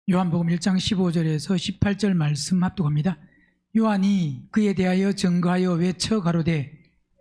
요한복음 1장 15절에서 18절 말씀 합독합니다. 요한이 그에 대하여 증거하여 외쳐 가로되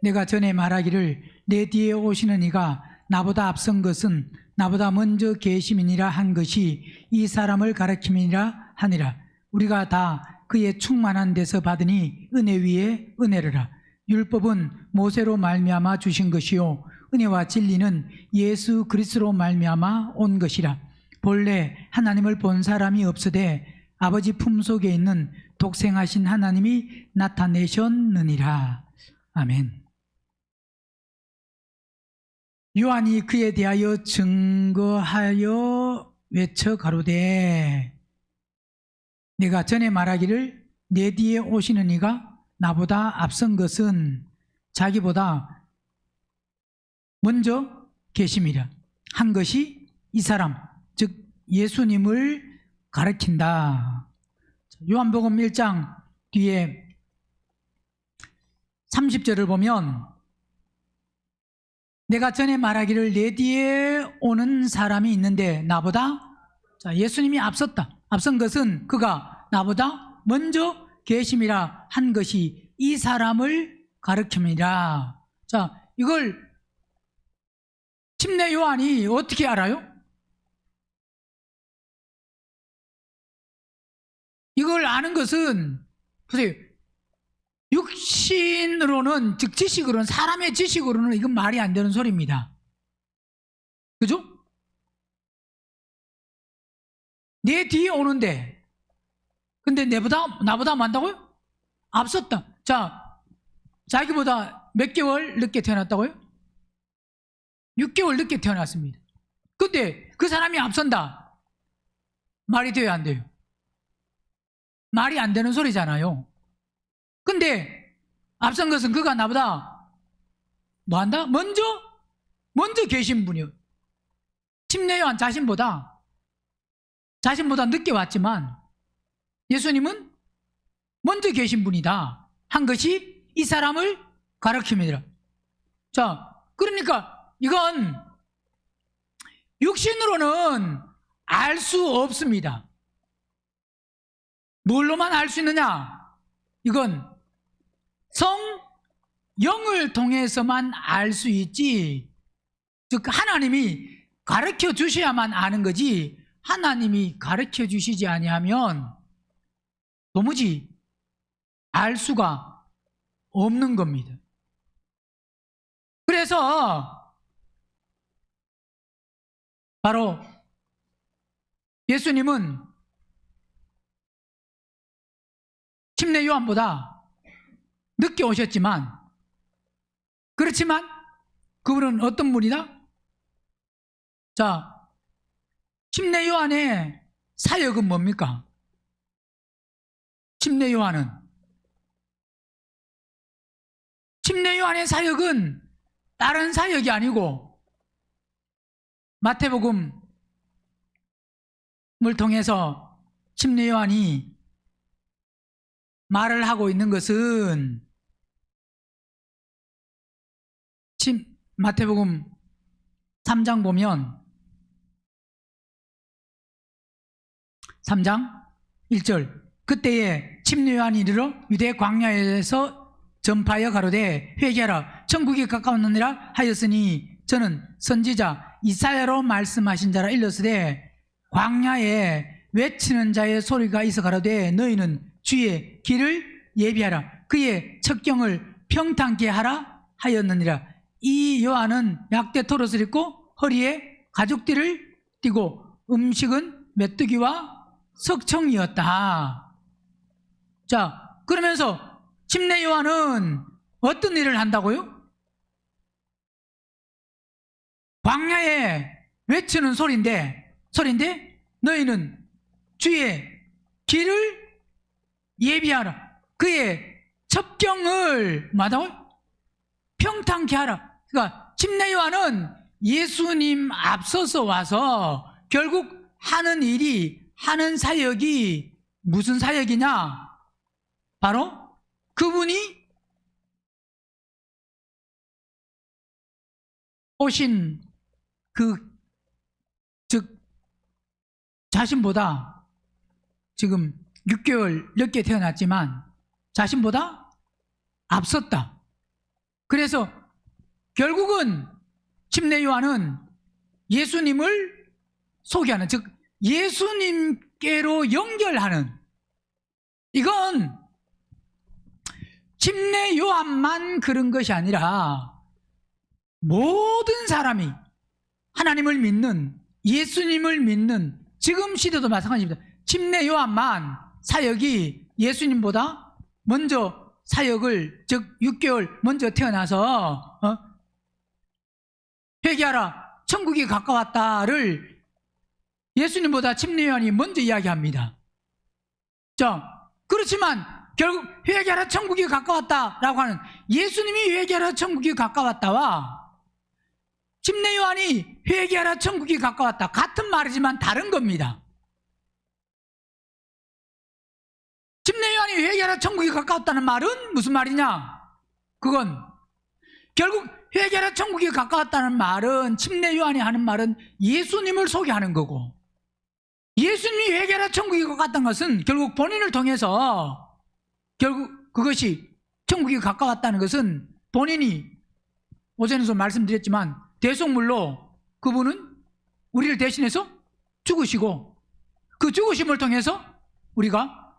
내가 전에 말하기를 내 뒤에 오시는 이가 나보다 앞선 것은 나보다 먼저 계심이니라 한 것이 이 사람을 가리킴이니라 하니라. 우리가 다 그의 충만한 데서 받으니 은혜 위에 은혜르라. 율법은 모세로 말미암아 주신 것이요 은혜와 진리는 예수 그리스도로 말미암아 온 것이라. 본래 하나님을 본 사람이 없으되 아버지 품속에 있는 독생하신 하나님이 나타내셨느니라. 아멘. 요한이 그에 대하여 증거하여 외쳐 가로되 내가 전에 말하기를 내 뒤에 오시는 이가 나보다 앞선 것은 자기보다 먼저 계심이라 한 것이 이 사람 즉 예수님을 가리킨다. 요한복음 1장 뒤에 30절을 보면 내가 전에 말하기를 내 뒤에 오는 사람이 있는데 나보다 예수님이 앞선 것은 그가 나보다 먼저 계심이라 한 것이 이 사람을 가리킴이라. 자, 이걸 침례 요한이 어떻게 알아요? 이걸 아는 것은 보세요. 육신으로는 즉 지식으로는 사람의 지식으로는 이건 말이 안 되는 소리입니다. 그죠? 내 뒤에 오는데 근데 나보다 많다고요? 앞섰다. 자, 자기보다 몇 개월 늦게 태어났다고요? 6개월 늦게 태어났습니다. 근데 그 사람이 앞선다. 말이 돼요, 안 돼요? 말이 안 되는 소리잖아요. 근데 앞선 것은 그가 나보다 뭐한다? 먼저 계신 분이요. 침례 요한 자신보다 늦게 왔지만 예수님은 먼저 계신 분이다 한 것이 이 사람을 가리킴이라. 자, 그러니까 이건 육신으로는 알 수 없습니다. 뭘로만 알 수 있느냐? 이건 성령을 통해서만 알 수 있지, 즉 하나님이 가르쳐 주셔야만 아는 거지, 하나님이 가르쳐 주시지 아니하면 도무지 알 수가 없는 겁니다. 그래서 바로 예수님은 침례 요한보다 늦게 오셨지만, 그렇지만 그분은 어떤 분이다? 자, 침례 요한의 사역은 뭡니까? 침례 요한의 사역은 다른 사역이 아니고 마태복음을 통해서 침례 요한이 말을 하고 있는 것은 마태복음 3장 보면 3장 1절 그때에 침례 요한이 이르러 유대 광야에서 전파하여 가로되 회개하라 천국이 가까웠느니라 하였으니 저는 선지자 이사야로 말씀하신 자라 일렀으되 광야에 외치는 자의 소리가 있어 가로되 너희는 주의 길을 예비하라 그의 첩경을 평탄케 하라 하였느니라. 이 요한은 약대 토롯을 입고 허리에 가죽띠를 띠고 음식은 메뚜기와 석청이었다. 자, 그러면서 침례 요한은 어떤 일을 한다고요? 광야에 외치는 소리인데 너희는 주의 길을 예비하라 그의 첩경을 뭐하다고요? 평탄케 하라. 그러니까 침례 요한은 예수님 앞서서 와서 결국 하는 사역이 무슨 사역이냐? 바로 그분이 오신 즉 자신보다 지금 6개월 늦게 태어났지만 자신보다 앞섰다. 그래서 결국은 침례 요한은 예수님을 소개하는, 즉 예수님께로 연결하는, 이건 침례 요한만 그런 것이 아니라 모든 사람이 하나님을 믿는, 예수님을 믿는 지금 시대도 마찬가지입니다. 침례 요한만 사역이 예수님보다 먼저 사역을, 즉 6개월 먼저 태어나서 회개하라 천국이 가까웠다를 예수님보다 침례 요한이 먼저 이야기합니다. 자, 그렇지만 결국 회개하라 천국이 가까웠다라고 하는, 예수님이 회개하라 천국이 가까웠다와 침례 요한이 회개하라 천국이 가까웠다, 같은 말이지만 다른 겁니다. 침례 요한이 회개하라 천국이 가까웠다는 말은 무슨 말이냐? 그건 결국 회개하라 천국이 가까웠다는 말은, 침례 요한이 하는 말은 예수님을 소개하는 거고, 예수님이 회개하라 천국이 가까웠다는 것은 결국 본인을 통해서, 결국 그것이 천국이 가까웠다는 것은 본인이, 오전에도 말씀드렸지만 대속물로 그분은 우리를 대신해서 죽으시고, 그 죽으심을 통해서 우리가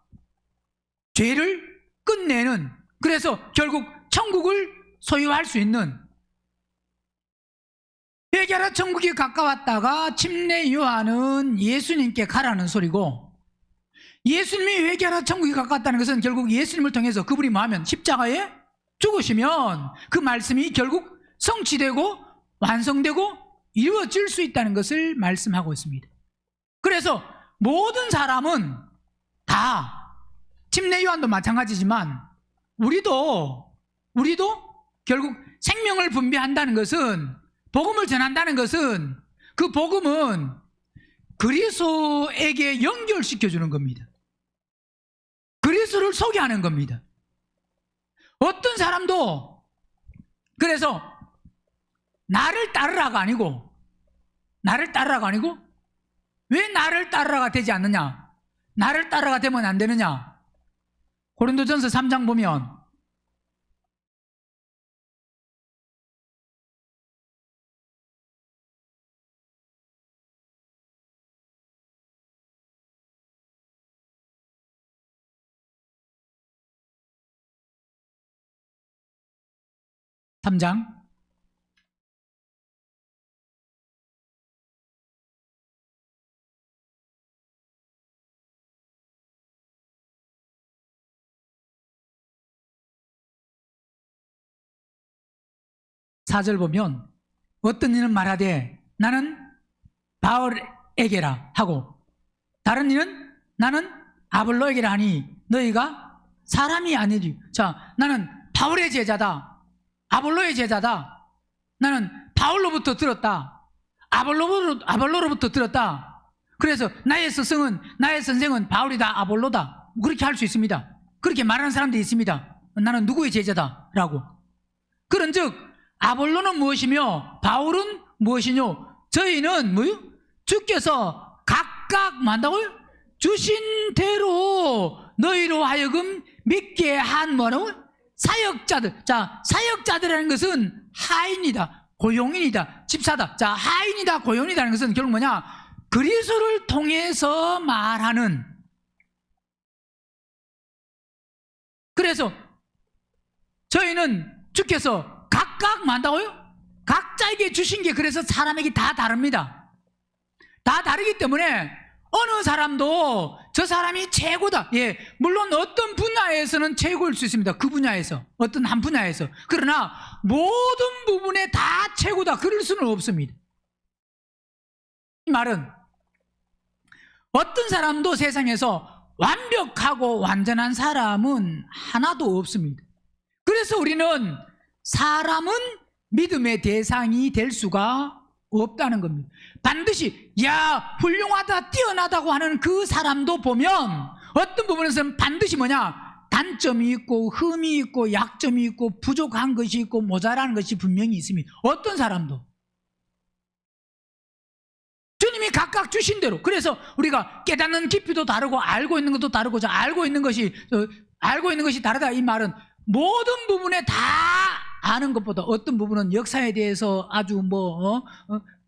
죄를 끝내는, 그래서 결국 천국을 소유할 수 있는, 회개하라 천국이 가까웠다가 침례 요한은 예수님께 가라는 소리고, 예수님이 회개하라 천국이 가까웠다는 것은 결국 예수님을 통해서 그분이 뭐하면 십자가에 죽으시면 그 말씀이 결국 성취되고 완성되고 이루어질 수 있다는 것을 말씀하고 있습니다. 그래서 모든 사람은 다, 침례 요한도 마찬가지지만 우리도 결국 생명을 분배한다는 것은, 복음을 전한다는 것은, 그 복음은 그리스도에게 연결시켜주는 겁니다. 그리스도를 소개하는 겁니다. 어떤 사람도 그래서 나를 따르라가 아니고 왜 나를 따르라가 되지 않느냐, 나를 따르라가 되면 안 되느냐, 고린도전서 3장 보면 사절 보면, 어떤 이는 말하되 나는 바울에게라 하고, 다른 이는 나는 아볼로에게라 하니 너희가 사람이 아니리. 자, 나는 바울의 제자다, 아볼로의 제자다, 나는 바울로부터 들었다, 아볼로로부터 들었다, 그래서 나의 스승은, 나의 선생은 바울이다, 아볼로다, 그렇게 할 수 있습니다. 그렇게 말하는 사람들이 있습니다. 나는 누구의 제자다 라고. 그런즉 아볼로는 무엇이며 바울은 무엇이뇨? 저희는 뭐요? 주께서 각각 만다고요? 주신 대로 너희로 하여금 믿게 한 뭐라고? 사역자들. 자, 사역자들이라는 것은 하인이다, 고용인이다, 집사다. 자, 하인이다, 고용이다는 것은 결국 뭐냐? 그리스도를 통해서 말하는. 그래서 저희는 주께서 각각 만다고요? 각자에게 주신 게, 그래서 사람에게 다 다릅니다. 다 다르기 때문에 어느 사람도 저 사람이 최고다. 예, 물론 어떤 분야에서는 최고일 수 있습니다. 그 분야에서, 어떤 한 분야에서. 그러나 모든 부분에 다 최고다, 그럴 수는 없습니다. 이 말은 어떤 사람도 세상에서 완벽하고 완전한 사람은 하나도 없습니다. 그래서 우리는 사람은 믿음의 대상이 될 수가 없다는 겁니다. 반드시 야 훌륭하다, 뛰어나다고 하는 그 사람도 보면 어떤 부분에서는 반드시 뭐냐, 단점이 있고 흠이 있고 약점이 있고 부족한 것이 있고 모자라는 것이 분명히 있습니다. 어떤 사람도 주님이 그분이 각각 주신 대로. 그래서 우리가 깨닫는 깊이도 다르고 알고 있는 것도 다르고, 알고 있는 것이 다르다 이 말은 모든 부분에 다 아는 것보다 어떤 부분은 역사에 대해서 아주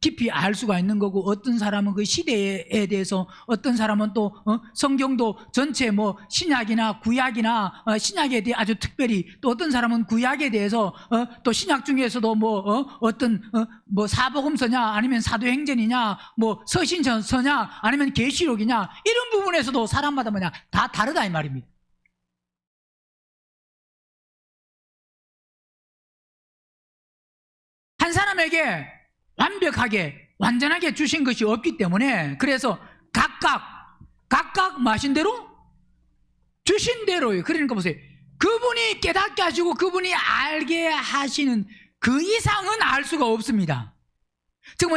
깊이 알 수가 있는 거고, 어떤 사람은 그 시대에 대해서, 어떤 사람은 또 성경도 전체 신약이나 구약이나 신약에 대해 아주 특별히, 또 어떤 사람은 구약에 대해서 또 신약 중에서도 어떤 사복음서냐 아니면 사도행전이냐 서신서냐 아니면 계시록이냐 이런 부분에서도 사람마다 다 다르다 이 말입니다. 한 사람에게 완벽하게 완전하게 주신 것이 없기 때문에, 그래서 각각 마신 대로 주신 대로요. 그러니까 보세요, 그분이 깨닫게 하시고 그분이 알게 하시는 그 이상은 알 수가 없습니다. 즉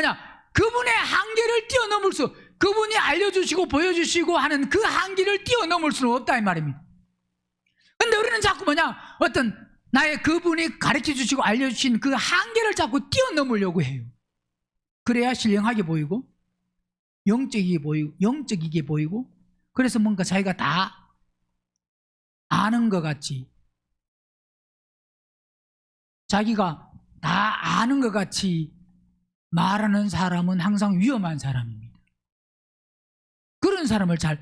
그분의 한계를 뛰어넘을 수, 그분이 알려주시고 보여주시고 하는 그 한계를 뛰어넘을 수는 없다 이 말입니다. 근데 우리는 자꾸 어떤 나의 그분이 가르쳐 주시고 알려주신 그 한계를 자꾸 뛰어넘으려고 해요. 그래야 신령하게 보이고 영적이게 보이고, 그래서 뭔가 자기가 다 아는 것 같이, 자기가 다 아는 것 같이 말하는 사람은 항상 위험한 사람입니다. 그런 사람을 참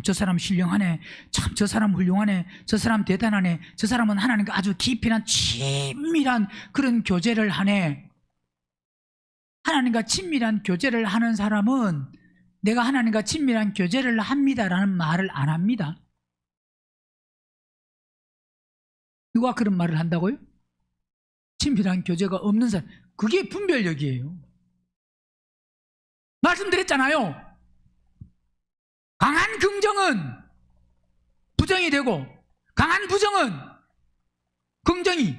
저 사람 신령하네, 참 저 사람 훌륭하네, 저 사람 대단하네, 저 사람은 하나님과 아주 깊이나 친밀한 그런 교제를 하네. 하나님과 친밀한 교제를 하는 사람은 내가 하나님과 친밀한 교제를 합니다라는 말을 안 합니다. 누가 그런 말을 한다고요? 친밀한 교제가 없는 사람. 그게 분별력이에요. 말씀드렸잖아요. 강한 긍정은 부정이 되고, 강한 부정은 긍정이,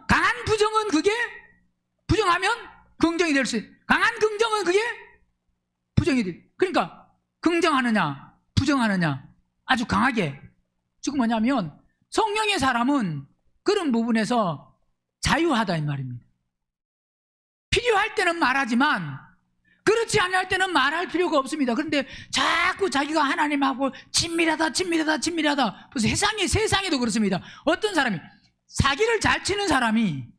강한 부정은 그게 부정하면 긍정이 될 수 있어요. 강한 긍정은 그게 부정이 돼. 그러니까 긍정하느냐 부정하느냐 아주 강하게. 즉 성령의 사람은 그런 부분에서 자유하다 이 말입니다. 필요할 때는 말하지만 그렇지 않을 때는 말할 필요가 없습니다. 그런데 자꾸 자기가 하나님하고 친밀하다. 그래서 세상에도 그렇습니다. 어떤 사람이 사기를 잘 치는 사람이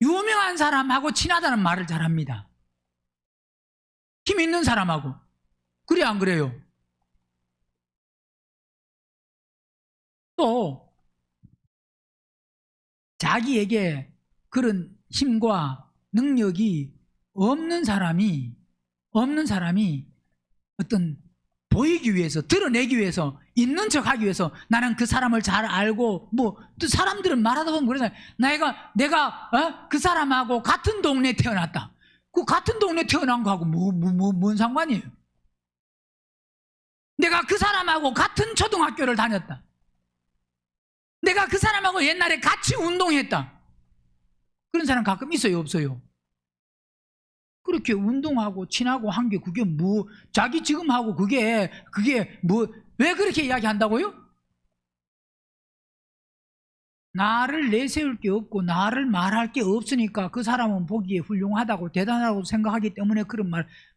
유명한 사람하고 친하다는 말을 잘합니다. 힘 있는 사람하고. 그래 안 그래요? 또 자기에게 그런 힘과 능력이 없는 사람이 어떤 보이기 위해서, 드러내기 위해서, 있는 척하기 위해서 나는 그 사람을 잘 알고, 또 사람들은 말하다 보면 그러잖아요. 내가 그 사람하고 같은 동네에 태어났다. 그 같은 동네에 태어난 거하고 뭔 상관이에요? 내가 그 사람하고 같은 초등학교를 다녔다. 내가 그 사람하고 옛날에 같이 운동했다. 그런 사람 가끔 있어요, 없어요? 그렇게 운동하고 친하고 한 게 그게 자기 지금 하고 그게 왜 그렇게 이야기한다고요? 나를 내세울 게 없고 나를 말할 게 없으니까 그 사람은 보기에 훌륭하다고 대단하다고 생각하기 때문에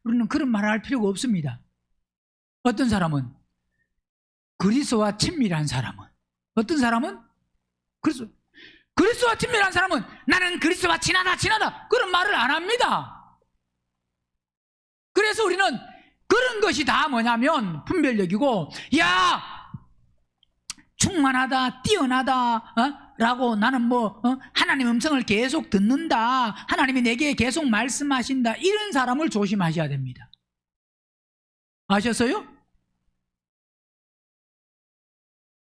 우리는 그런 말을 할 필요가 없습니다. 어떤 사람은 그리스도와 친밀한 사람은, 어떤 사람은 그리스도와 친밀한 사람은 나는 그리스도와 친하다 그런 말을 안 합니다. 그래서 우리는 그런 것이 다 분별력이고, 충만하다, 뛰어나다, 라고 나는 하나님 음성을 계속 듣는다, 하나님이 내게 계속 말씀하신다, 이런 사람을 조심하셔야 됩니다. 아셨어요?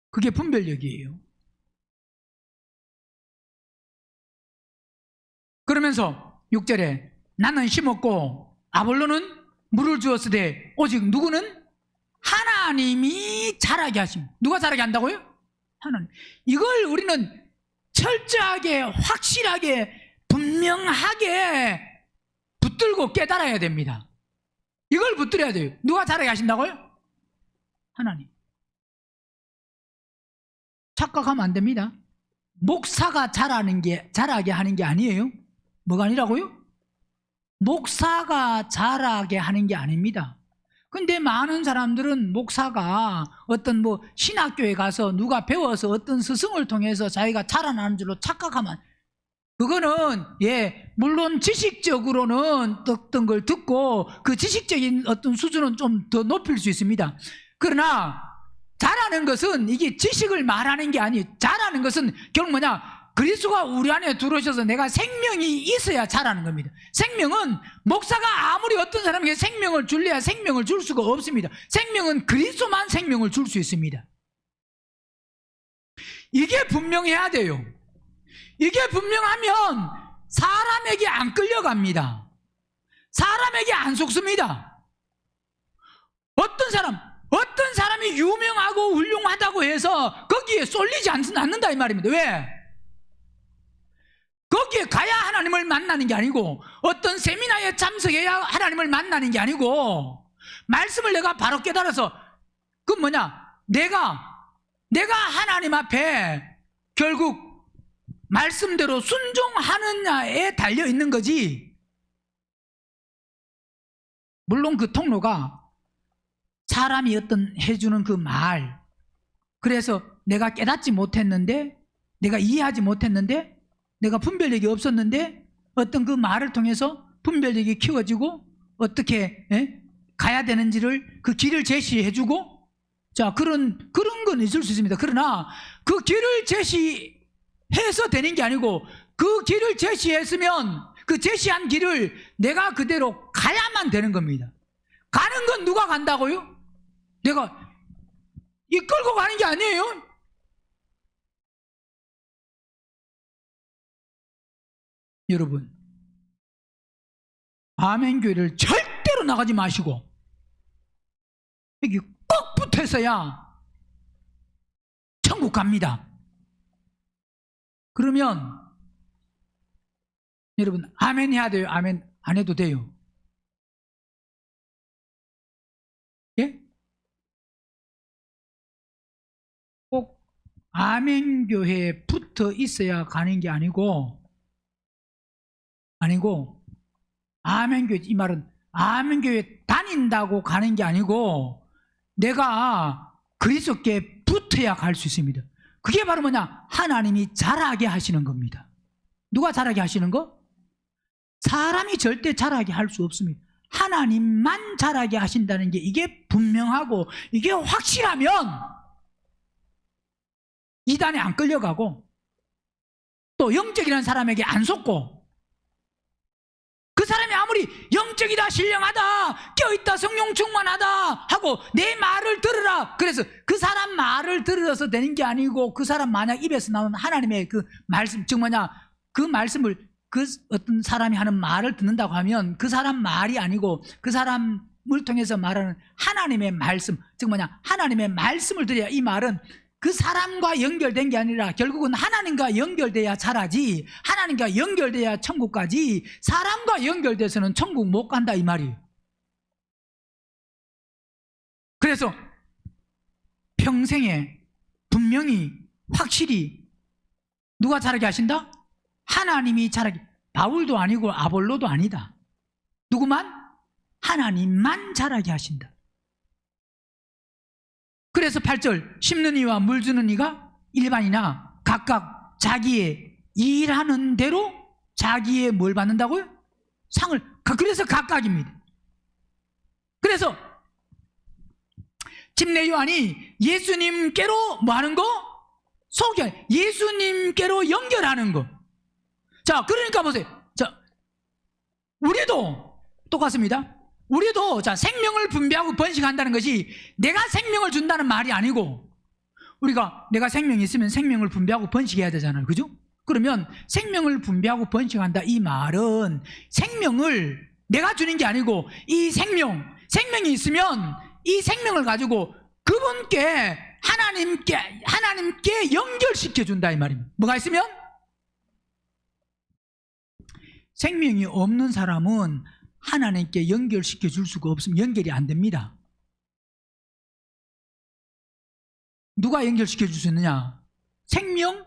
그게 분별력이에요. 그러면서 6절에 나는 심었고 아볼로는 물을 주었으되 오직 누구는 하나님이 자라게 하심. 누가 자라게 한다고요? 하나님. 이걸 우리는 철저하게, 확실하게, 분명하게 붙들고 깨달아야 됩니다. 이걸 붙들어야 돼요. 누가 자라게 하신다고요? 하나님. 착각하면 안 됩니다. 목사가 자라게 하는 게 아니에요. 뭐가 아니라고요? 목사가 자라게 하는 게 아닙니다. 근데 많은 사람들은 목사가 어떤 신학교에 가서 누가 배워서 어떤 스승을 통해서 자기가 자라나는 줄로 착각하면, 그거는 물론 지식적으로는 어떤 걸 듣고 그 지식적인 어떤 수준은 좀 더 높일 수 있습니다. 그러나 자라는 것은 이게 지식을 말하는 게 아니에요. 자라는 것은 결국 그리스도가 우리 안에 들어오셔서 내가 생명이 있어야 자라는 겁니다. 생명은 목사가 아무리 어떤 사람에게 생명을 줄래야 생명을 줄 수가 없습니다. 생명은 그리스도만 생명을 줄 수 있습니다. 이게 분명해야 돼요. 이게 분명하면 사람에게 안 끌려갑니다. 사람에게 안 속습니다. 어떤 사람이 유명하고 훌륭하다고 해서 거기에 쏠리지 않는다 이 말입니다. 왜? 거기에 가야 하나님을 만나는 게 아니고, 어떤 세미나에 참석해야 하나님을 만나는 게 아니고, 말씀을 내가 바로 깨달아서 내가 하나님 앞에 결국 말씀대로 순종하느냐에 달려 있는 거지. 물론 그 통로가 사람이 어떤 해주는 그 말, 그래서 내가 깨닫지 못했는데, 내가 이해하지 못했는데, 내가 분별력이 없었는데 어떤 그 말을 통해서 분별력이 키워지고 어떻게 가야 되는지를 그 길을 제시해주고, 자, 그런 건 있을 수 있습니다. 그러나 그 길을 제시해서 되는 게 아니고, 그 길을 제시했으면 그 제시한 길을 내가 그대로 가야만 되는 겁니다. 가는 건 누가 간다고요? 내가 이끌고 가는 게 아니에요. 여러분, 아멘교회를 절대로 나가지 마시고 여기 꼭 붙어서야 천국 갑니다. 그러면 여러분, 아멘 해야 돼요? 아멘 안 해도 돼요? 예? 꼭 아멘교회에 붙어 있어야 가는 게 아니고, 아멘교회, 이 말은 아멘교회 다닌다고 가는 게 아니고 내가 그리스도께 붙어야 갈 수 있습니다. 그게 바로 하나님이 자라게 하시는 겁니다. 누가 자라게 하시는 거? 사람이 절대 자라게 할 수 없습니다. 하나님만 자라게 하신다는 게 이게 분명하고 이게 확실하면 이단에 안 끌려가고, 또 영적이라는 사람에게 안 속고, 그 사람이 아무리 영적이다, 신령하다, 껴있다, 성령 충만하다 하고 내 말을 들으라, 그래서 그 사람 말을 들어서 되는 게 아니고, 그 사람 만약 입에서 나오는 하나님의 그 말씀, 즉 그 말씀을, 그 어떤 사람이 하는 말을 듣는다고 하면 그 사람 말이 아니고 그 사람을 통해서 말하는 하나님의 말씀, 즉 하나님의 말씀을 들어야 이 말은 그 사람과 연결된 게 아니라 결국은 하나님과 연결돼야 자라지, 하나님과 연결돼야 천국 가지, 사람과 연결돼서는 천국 못 간다 이 말이에요. 그래서 평생에 분명히 확실히 누가 자라게 하신다? 하나님이 자라게. 바울도 아니고 아볼로도 아니다. 누구만? 하나님만 자라게 하신다. 그래서 8절, 심는 이와 물 주는 이가 일반이나 각각 자기의 일하는 대로 자기의 뭘 받는다고요? 상을. 그래서 각각입니다. 그래서 집례 요한이 예수님께로 뭐 하는 거? 소개, 예수님께로 연결하는 거. 자, 그러니까 보세요. 자, 우리도 똑같습니다. 우리도 생명을 분배하고 번식한다는 것이 내가 생명을 준다는 말이 아니고, 우리가 내가 생명이 있으면 생명을 분배하고 번식해야 되잖아요. 그죠? 그러면 생명을 분배하고 번식한다 이 말은 생명을 내가 주는 게 아니고, 이 생명이 있으면 이 생명을 가지고 그분께 하나님께 연결시켜 준다 이 말입니다. 뭐가 있으면? 생명이 없는 사람은 하나님께 연결시켜 줄 수가 없으면 연결이 안 됩니다. 누가 연결시켜 줄 수 있느냐? 생명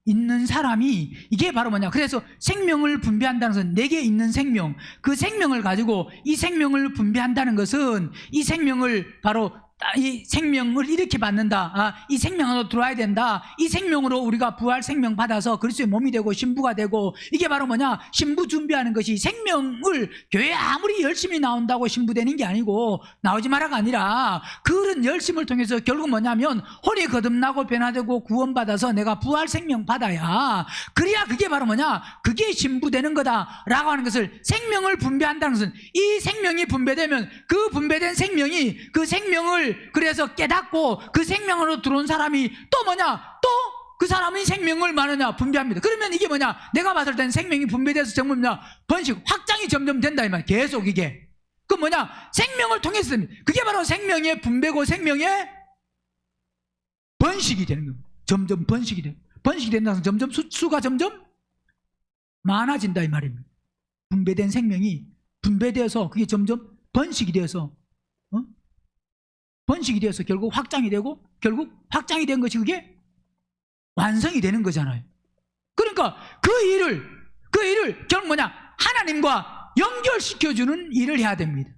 있는 사람이 이게 바로 뭐냐. 그래서 생명을 분배한다는 것은 내게 있는 생명, 그 생명을 가지고 이 생명을 분배한다는 것은 이 생명을 바로 이 생명을 이렇게 받는다. 이 생명으로 들어와야 된다. 이 생명으로 우리가 부활 생명 받아서 그리스도의 몸이 되고 신부가 되고, 이게 바로 뭐냐, 신부 준비하는 것이, 생명을 교회에 아무리 열심히 나온다고 신부되는 게 아니고, 나오지 마라가 아니라 그런 열심을 통해서 결국 뭐냐면 혼이 거듭나고 변화되고 구원받아서 내가 부활 생명 받아야, 그래야 그게 바로 뭐냐, 그게 신부되는 거다라고 하는 것을, 생명을 분배한다는 것은 이 생명이 분배되면 그 분배된 생명이, 그 생명을 그래서 깨닫고 그 생명으로 들어온 사람이 또 뭐냐, 또 그 사람이 생명을 많으냐 분배합니다. 그러면 이게 뭐냐, 내가 봤을 때는 생명이 분배돼서 정말 뭐냐, 번식 확장이 점점 된다 이 말. 계속 이게 그 뭐냐, 생명을 통해서 그게 바로 생명의 분배고 생명의 번식이 되는 겁니다. 점점 번식이 돼. 번식이 된다는 것은 점점 수가 점점 많아진다 이 말입니다. 분배된 생명이 분배되어서 그게 점점 번식이 되어서 번식이 되어서 결국 확장이 되고, 결국 확장이 된 것이 그게 완성이 되는 거잖아요. 그러니까 그 일을 결국 뭐냐, 하나님과 연결시켜주는 일을 해야 됩니다.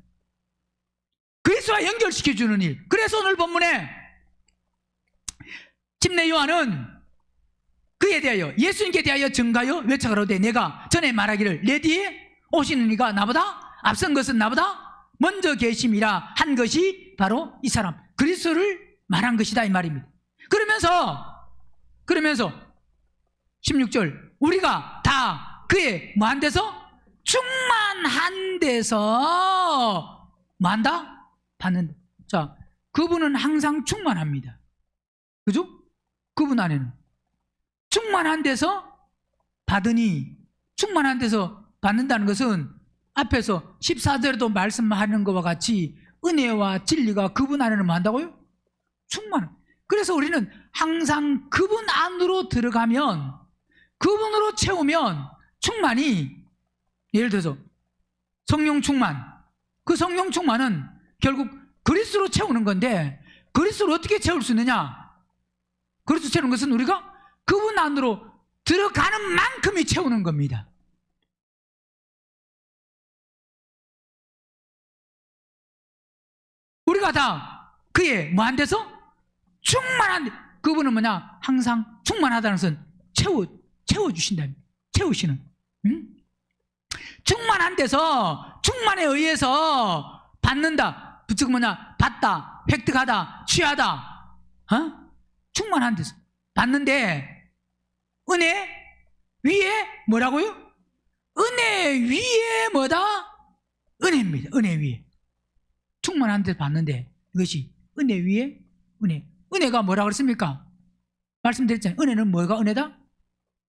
그리스도와 연결시켜주는 일. 그래서 오늘 본문에 침례 요한은 그에 대하여, 예수님께 대하여 증가하여 외쳐가로되 내가 전에 말하기를 내 뒤에 오시는 이가 나보다 앞선 것은 나보다 먼저 계심이라 한 것이 바로 이 사람 그리스도를 말한 것이다 이 말입니다. 그러면서 16절, 우리가 다 그의 뭐한 데서? 충만한 데서 뭐한다? 받는다. 자, 그분은 항상 충만합니다. 그죠? 그분 안에는 충만한 데서 받으니, 충만한 데서 받는다는 것은 앞에서 14절에도 말씀하는 것과 같이 은혜와 진리가 그분 안에는 뭐 한다고요? 충만. 그래서 우리는 항상 그분 안으로 들어가면, 그분으로 채우면 충만이, 예를 들어서 성령 충만, 그 성령 충만은 결국 그리스도로 채우는 건데, 그리스도를 어떻게 채울 수 있느냐? 그리스도 채우는 것은 우리가 그분 안으로 들어가는 만큼이 채우는 겁니다. 우리가 다 그의 뭐한 데서? 충만한, 그분은 뭐냐, 항상 충만하다는 것은 채워주신다, 채우시는, 충만한 데서, 충만에 의해서 받는다, 즉 뭐냐, 받다, 획득하다, 취하다, 충만한 데서 받는데, 은혜 위에 뭐라고요? 은혜 위에 뭐다? 은혜입니다. 은혜 위에 충만한 데서 받는데, 이것이 은혜 위에 은혜. 은혜가 뭐라 그랬습니까? 말씀드렸잖아요. 은혜는 뭐가 은혜다?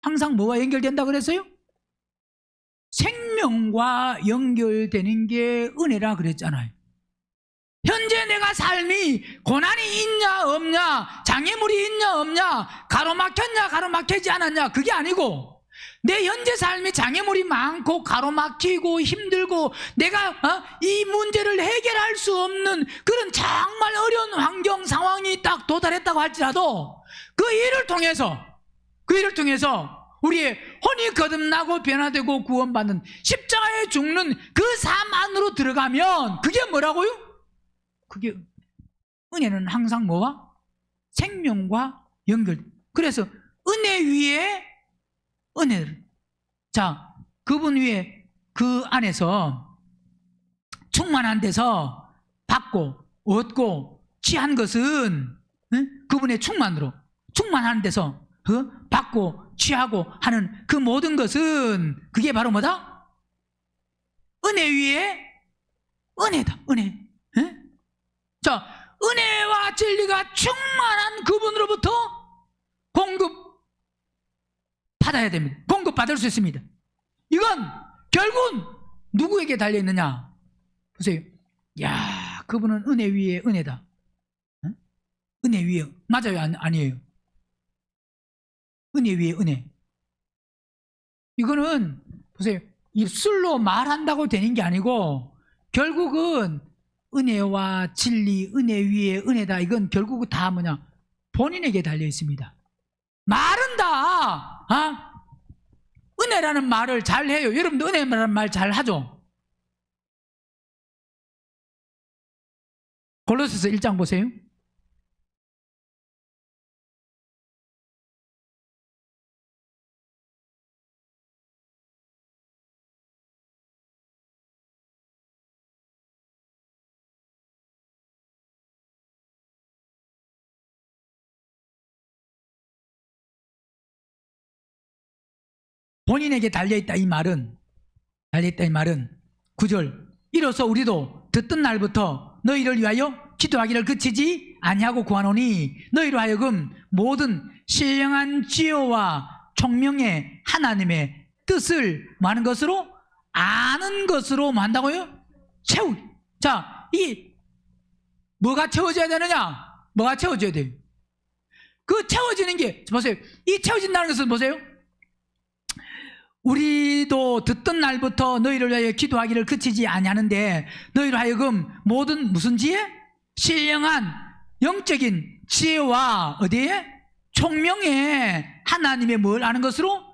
항상 뭐와 연결된다 그랬어요? 생명과 연결되는 게 은혜라 그랬잖아요. 현재 내가 삶이 고난이 있냐 없냐, 장애물이 있냐 없냐, 가로막혔냐 가로막히지 않았냐, 그게 아니고, 내 현재 삶이 장애물이 많고 가로막히고 힘들고 내가 이 문제를 해결할 수 없는 그런 정말 어려운 환경 상황이 딱 도달했다고 할지라도, 그 일을 통해서 우리의 혼이 거듭나고 변화되고 구원받는, 십자가에 죽는 그 삶 안으로 들어가면 그게 뭐라고요? 그게 은혜는 항상 뭐와? 생명과 연결. 그래서 은혜 위에 은혜를, 자, 그분 위에, 그 안에서 충만한 데서 받고 얻고 취한 것은 그분의 충만으로, 충만한 데서 받고 취하고 하는 그 모든 것은 그게 바로 뭐다? 은혜 위에 은혜다. 은혜. 자, 은혜와 진리가 충만한 그분으로부터 공급 받아야 됩니다. 공급받을 수 있습니다. 이건 결국은 누구에게 달려있느냐? 보세요. 야, 그분은 은혜 위에 은혜다. 은혜 위에, 맞아요? 아니에요? 은혜 위에 은혜. 이거는 보세요. 입술로 말한다고 되는 게 아니고, 결국은 은혜와 진리, 은혜 위에 은혜다. 이건 결국은 다 뭐냐? 본인에게 달려 있습니다. 말은 다 은혜라는 말을 잘 해요. 여러분도 은혜라는 말 잘 하죠? 골로새서 1장 보세요. 본인에게 달려있다 이 말은 9절 이로써 우리도 듣던 날부터 너희를 위하여 기도하기를 그치지 아니하고 구하노니 너희로 하여금 모든 신령한 지혜와 총명의 하나님의 뜻을 많은 것으로 아는 것으로 뭐 한다고요? 자, 이 뭐가 채워져야 되느냐? 뭐가 채워져야 돼요? 그 채워지는 게 보세요. 이 채워진다는 것은 보세요. 우리도 듣던 날부터 너희를 위하여 기도하기를 그치지 아니하는데 너희로 하여금 모든 무슨 지혜? 신령한 영적인 지혜와 어디에? 총명의 하나님의 뭘 아는 것으로?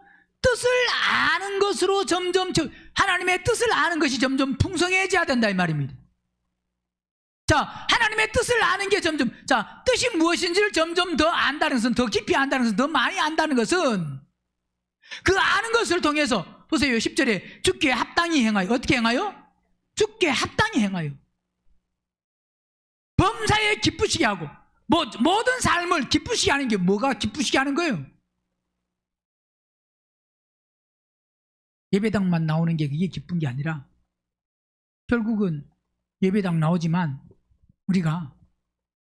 뜻을 아는 것으로 점점 하나님의 뜻을 아는 것이 점점 풍성해져야 된다 이 말입니다. 자, 하나님의 뜻을 아는 게 점점 뜻이 무엇인지를 점점 더 안다는 것은 더 깊이 안다는 것은 더 많이 안다는 것은 그 아는 것을 통해서 보세요. 10절에 주께 합당히 행하여 어떻게 행하여? 주께 합당히 행하여 범사에 기쁘시게 하고 모든 삶을 기쁘시게 하는 게 뭐가 기쁘시게 하는 거예요? 예배당만 나오는 게 그게 기쁜 게 아니라 결국은 예배당 나오지만 우리가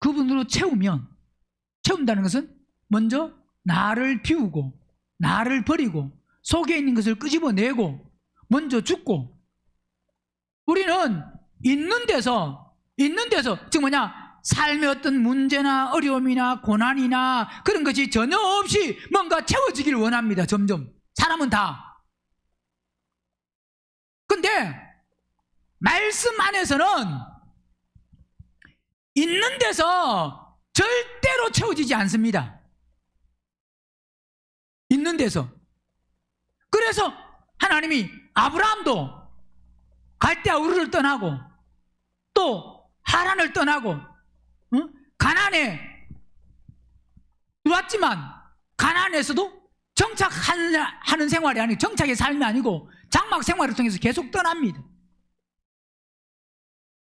그분으로 채운다는 것은 먼저 나를 비우고 나를 버리고 속에 있는 것을 끄집어내고 먼저 죽고 우리는 있는 데서 즉 뭐냐 삶의 어떤 문제나 어려움이나 고난이나 그런 것이 전혀 없이 뭔가 채워지기를 원합니다. 점점 사람은 다. 근데 말씀 안에서는 있는 데서 절대로 채워지지 않습니다. 있는 데서. 그래서 하나님이 아브라함도 갈대아 우르를 떠나고 또 하란을 떠나고 가나안에 들어왔지만 가나안에서도 정착하는 생활이 아니고 정착의 삶이 아니고 장막 생활을 통해서 계속 떠납니다.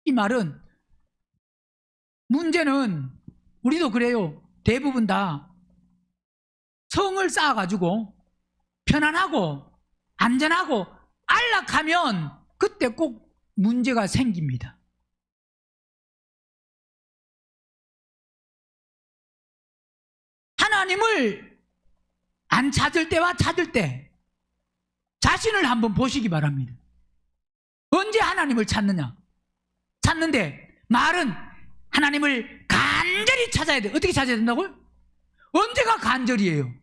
이 말은 문제는 우리도 그래요. 대부분 다 성을 쌓아가지고 편안하고 안전하고 안락하면 그때 꼭 문제가 생깁니다. 하나님을 안 찾을 때와 찾을 때 자신을 한번 보시기 바랍니다. 언제 하나님을 찾느냐? 찾는데 말은 하나님을 간절히 찾아야 돼. 어떻게 찾아야 된다고요? 언제가 간절이에요?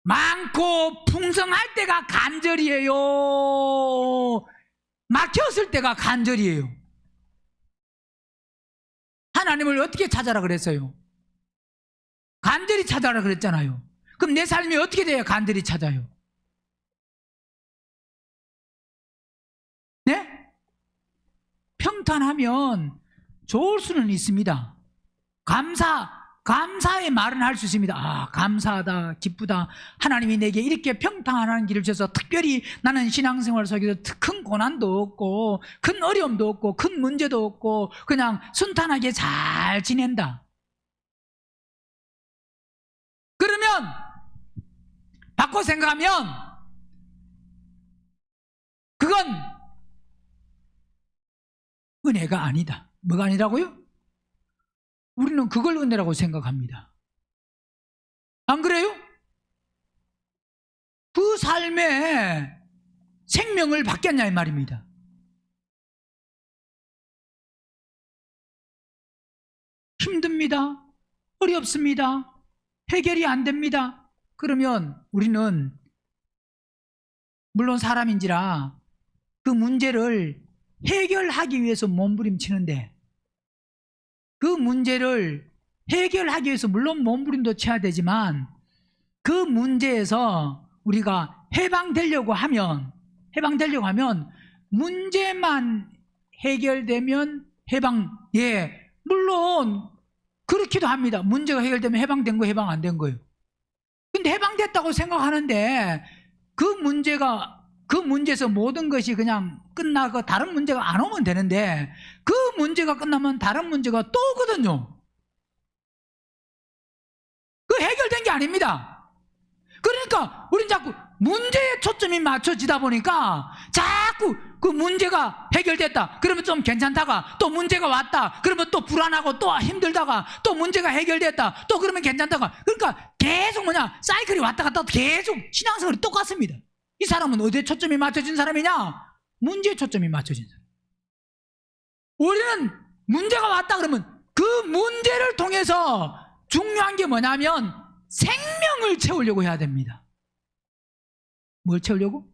많고 풍성할 때가 간절이에요? 막혔을 때가 간절이에요? 하나님을 어떻게 찾아라 그랬어요? 간절히 찾아라 그랬잖아요. 그럼 내 삶이 어떻게 돼야 간절히 찾아요? 네? 평탄하면 좋을 수는 있습니다. 감사의 말은 할 수 있습니다. 아, 감사하다, 기쁘다. 하나님이 내게 이렇게 평탄한 길을 주셔서 특별히 나는 신앙생활 속에서 큰 고난도 없고 큰 어려움도 없고 큰 문제도 없고 그냥 순탄하게 잘 지낸다. 그러면 바꿔 생각하면 그건 은혜가 아니다. 뭐가 아니라고요? 우리는 그걸 은혜라고 생각합니다. 안 그래요? 그 삶에 생명을 받겠냐 이 말입니다. 힘듭니다. 어렵습니다. 해결이 안 됩니다. 그러면 우리는 물론 사람인지라 그 문제를 해결하기 위해서 몸부림치는데 그 문제를 해결하기 위해서 물론 몸부림도 쳐야 되지만 그 문제에서 우리가 해방되려고 하면 문제만 해결되면 물론 그렇기도 합니다. 문제가 해결되면 해방된 거 해방 안 된 거예요. 근데 해방됐다고 생각하는데 그 문제에서 모든 것이 그냥 끝나고 다른 문제가 안 오면 되는데 그 문제가 끝나면 다른 문제가 또 오거든요. 그 해결된 게 아닙니다. 그러니까 우린 자꾸 문제에 초점이 맞춰지다 보니까 자꾸 그 문제가 해결됐다 그러면 좀 괜찮다가 또 문제가 왔다 그러면 또 불안하고 또 힘들다가 또 문제가 해결됐다 또 그러면 괜찮다가 그러니까 계속 사이클이 왔다 갔다 계속 신앙생활이 똑같습니다. 이 사람은 어디에 초점이 맞춰진 사람이냐? 문제에 초점이 맞춰진 사람. 우리는 문제가 왔다 그러면 그 문제를 통해서 중요한 게 뭐냐면 생명을 채우려고 해야 됩니다. 뭘 채우려고?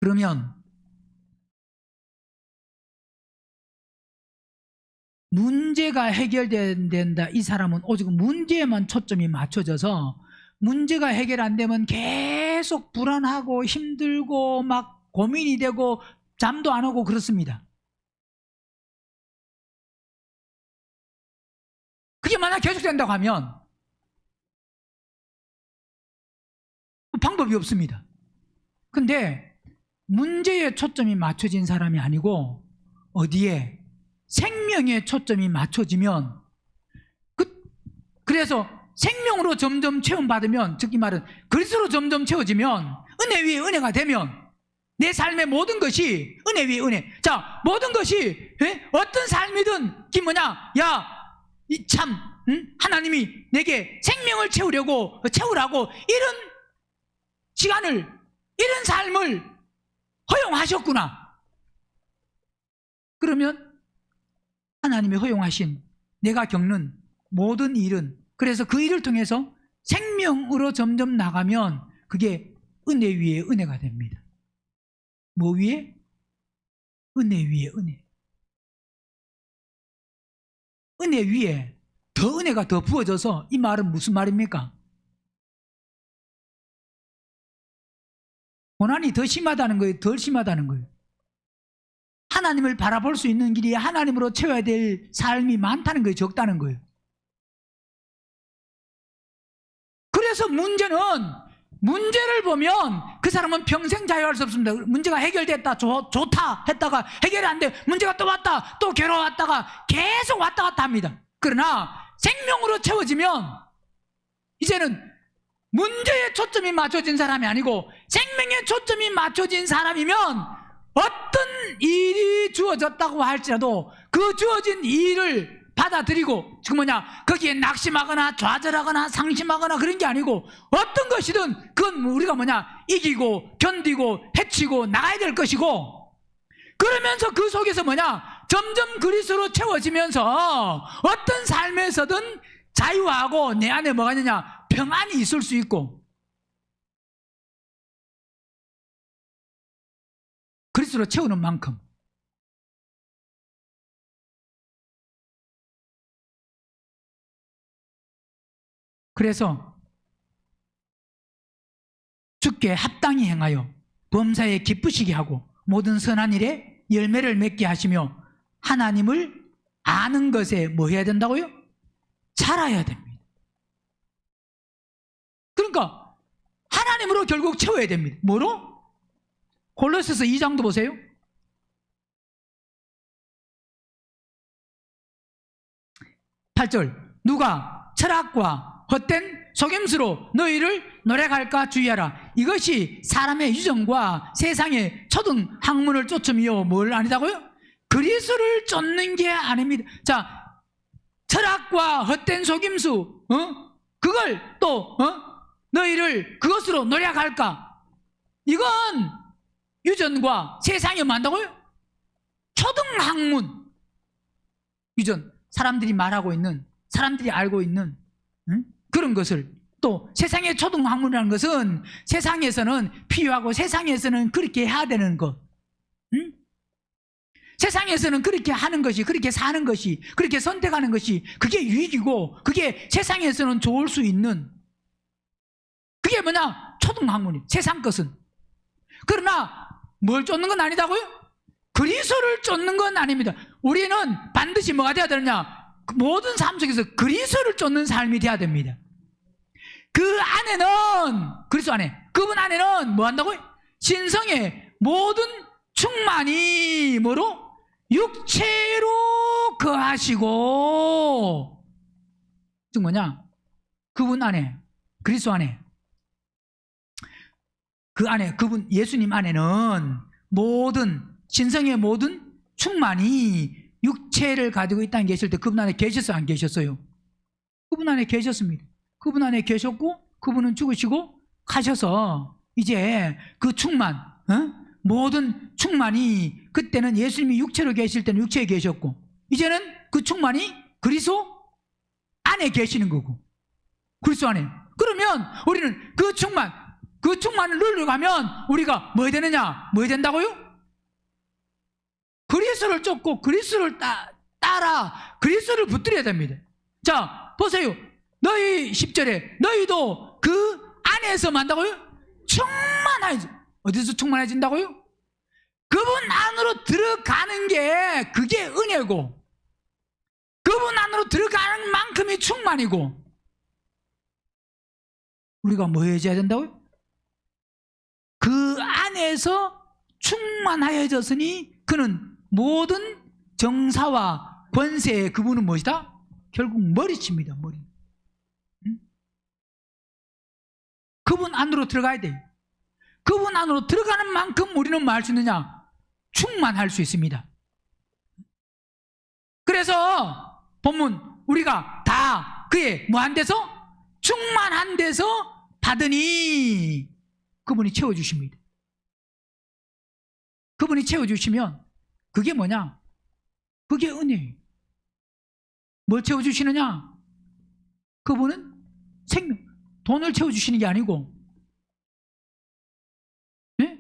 그러면 문제가 해결된다. 이 사람은 오직 문제에만 초점이 맞춰져서 문제가 해결 안 되면 계속 불안하고 힘들고 막 고민이 되고 잠도 안 오고 그렇습니다. 그게 만약 계속된다고 하면 방법이 없습니다. 근데 문제에 초점이 맞춰진 사람이 아니고 어디에? 생명에 초점이 맞춰지면 그래서 생명으로 점점 체험받으면 즉 이 말은 그리스도로 점점 채워지면 은혜 위에 은혜가 되면 내 삶의 모든 것이 은혜 위에 은혜. 자, 모든 것이 어떤 삶이든 그 하나님이 내게 생명을 채우라고 이런 시간을 이런 삶을 허용하셨구나. 그러면 하나님이 허용하신 내가 겪는 모든 일은 그래서 그 일을 통해서 생명으로 점점 나가면 그게 은혜 위에 은혜가 됩니다. 뭐 위에? 은혜 위에 은혜. 은혜 위에 더 은혜가 더 부어져서 이 말은 무슨 말입니까? 고난이 더 심하다는 거예요? 덜 심하다는 거예요? 하나님을 바라볼 수 있는 길이 하나님으로 채워야 될 삶이 많다는 거예요? 적다는 거예요? 그래서 문제를 보면 그 사람은 평생 자유할 수 없습니다. 문제가 해결됐다 좋다 했다가 해결이 안 돼 문제가 또 왔다 또 괴로웠다가 계속 왔다 갔다 합니다. 그러나 생명으로 채워지면 이제는 문제에 초점이 맞춰진 사람이 아니고 생명에 초점이 맞춰진 사람이면 어떤 일이 주어졌다고 할지라도 그 주어진 일을 받아들이고 거기에 낙심하거나 좌절하거나 상심하거나 그런 게 아니고 어떤 것이든 그건 우리가 이기고 견디고 해치고 나가야 될 것이고 그러면서 그 속에서 점점 그리스도로 채워지면서 어떤 삶에서든 자유하고 내 안에 뭐가 있느냐? 평안이 있을 수 있고 그리스도로 채우는 만큼 그래서 주께 합당히 행하여 범사에 기쁘시게 하고 모든 선한 일에 열매를 맺게 하시며 하나님을 아는 것에 뭐 해야 된다고요? 자라야 됩니다. 그러니까 하나님으로 결국 채워야 됩니다. 뭐로? 골로새서 2장도 보세요. 8절 누가 철학과 헛된 속임수로 너희를 노력할까 주의하라. 이것이 사람의 유정과 세상의 초등 학문을 쫓음이요 뭘 아니다고요? 그리스도를 쫓는 게 아닙니다. 자, 철학과 헛된 속임수 그걸 또 너희를 그것으로 노력할까? 이건 유전과 세상이 뭐한다고요? 초등 학문 유전 사람들이 말하고 있는 사람들이 알고 있는 그런 것을 또 세상의 초등학문이라는 것은 세상에서는 필요하고 세상에서는 그렇게 해야 되는 것 세상에서는 그렇게 하는 것이, 그렇게 사는 것이, 그렇게 선택하는 것이 그게 유익이고 그게 세상에서는 좋을 수 있는, 그게 뭐냐? 초등학문이 세상 것은. 그러나 뭘 쫓는 건 아니다고요? 그리스도를 쫓는 건 아닙니다. 우리는 반드시 뭐가 돼야 되느냐? 모든 삶 속에서 그리스도를 쫓는 삶이 돼야 됩니다. 그 안에는, 그리스도 안에, 그분 안에는 뭐 한다고요? 신성의 모든 충만이 뭐로? 육체로 거하시고. 즉 뭐냐? 그분 안에, 그리스도 안에, 그 안에, 그분 예수님 안에는 모든 신성의 모든 충만이 육체를 가지고 있다는 게 있을 때 그분 안에 계셨어요, 안 계셨어요? 그분 안에 계셨습니다. 그분 안에 계셨고 그분은 죽으시고 가셔서 이제 그 충만, 모든 충만이, 그때는 예수님이 육체로 계실 때는 육체에 계셨고 이제는 그 충만이 그리스도 안에 계시는 거고, 그리스도 안에. 그러면 우리는 그 충만을 누리러 가면 우리가 뭐 해야 되느냐? 뭐 해야 된다고요? 그리스도를 쫓고 그리스도를 따라 그리스도를 붙들어야 됩니다. 자, 보세요. 너희 10절에 너희도 그 안에서 만다고요? 충만해지. 어디서 충만해진다고요? 그분 안으로 들어가는 게 그게 은혜고, 그분 안으로 들어가는 만큼이 충만이고, 우리가 뭐 해야 된다고요? 그 안에서 충만하여졌으니 그는 모든 정사와 권세의 그분은 무엇이다? 결국 머리칩니다. 머리. 그분 안으로 들어가야 돼요. 그분 안으로 들어가는 만큼 우리는 뭐 할 수 있느냐? 충만할 수 있습니다. 그래서 본문 우리가 다 그의 뭐한 데서? 충만한 데서 받으니 그분이 채워주십니다. 그분이 채워주시면 그게 뭐냐? 그게 은혜예요. 뭘 채워주시느냐? 그분은 생명, 돈을 채워주시는 게 아니고, 네?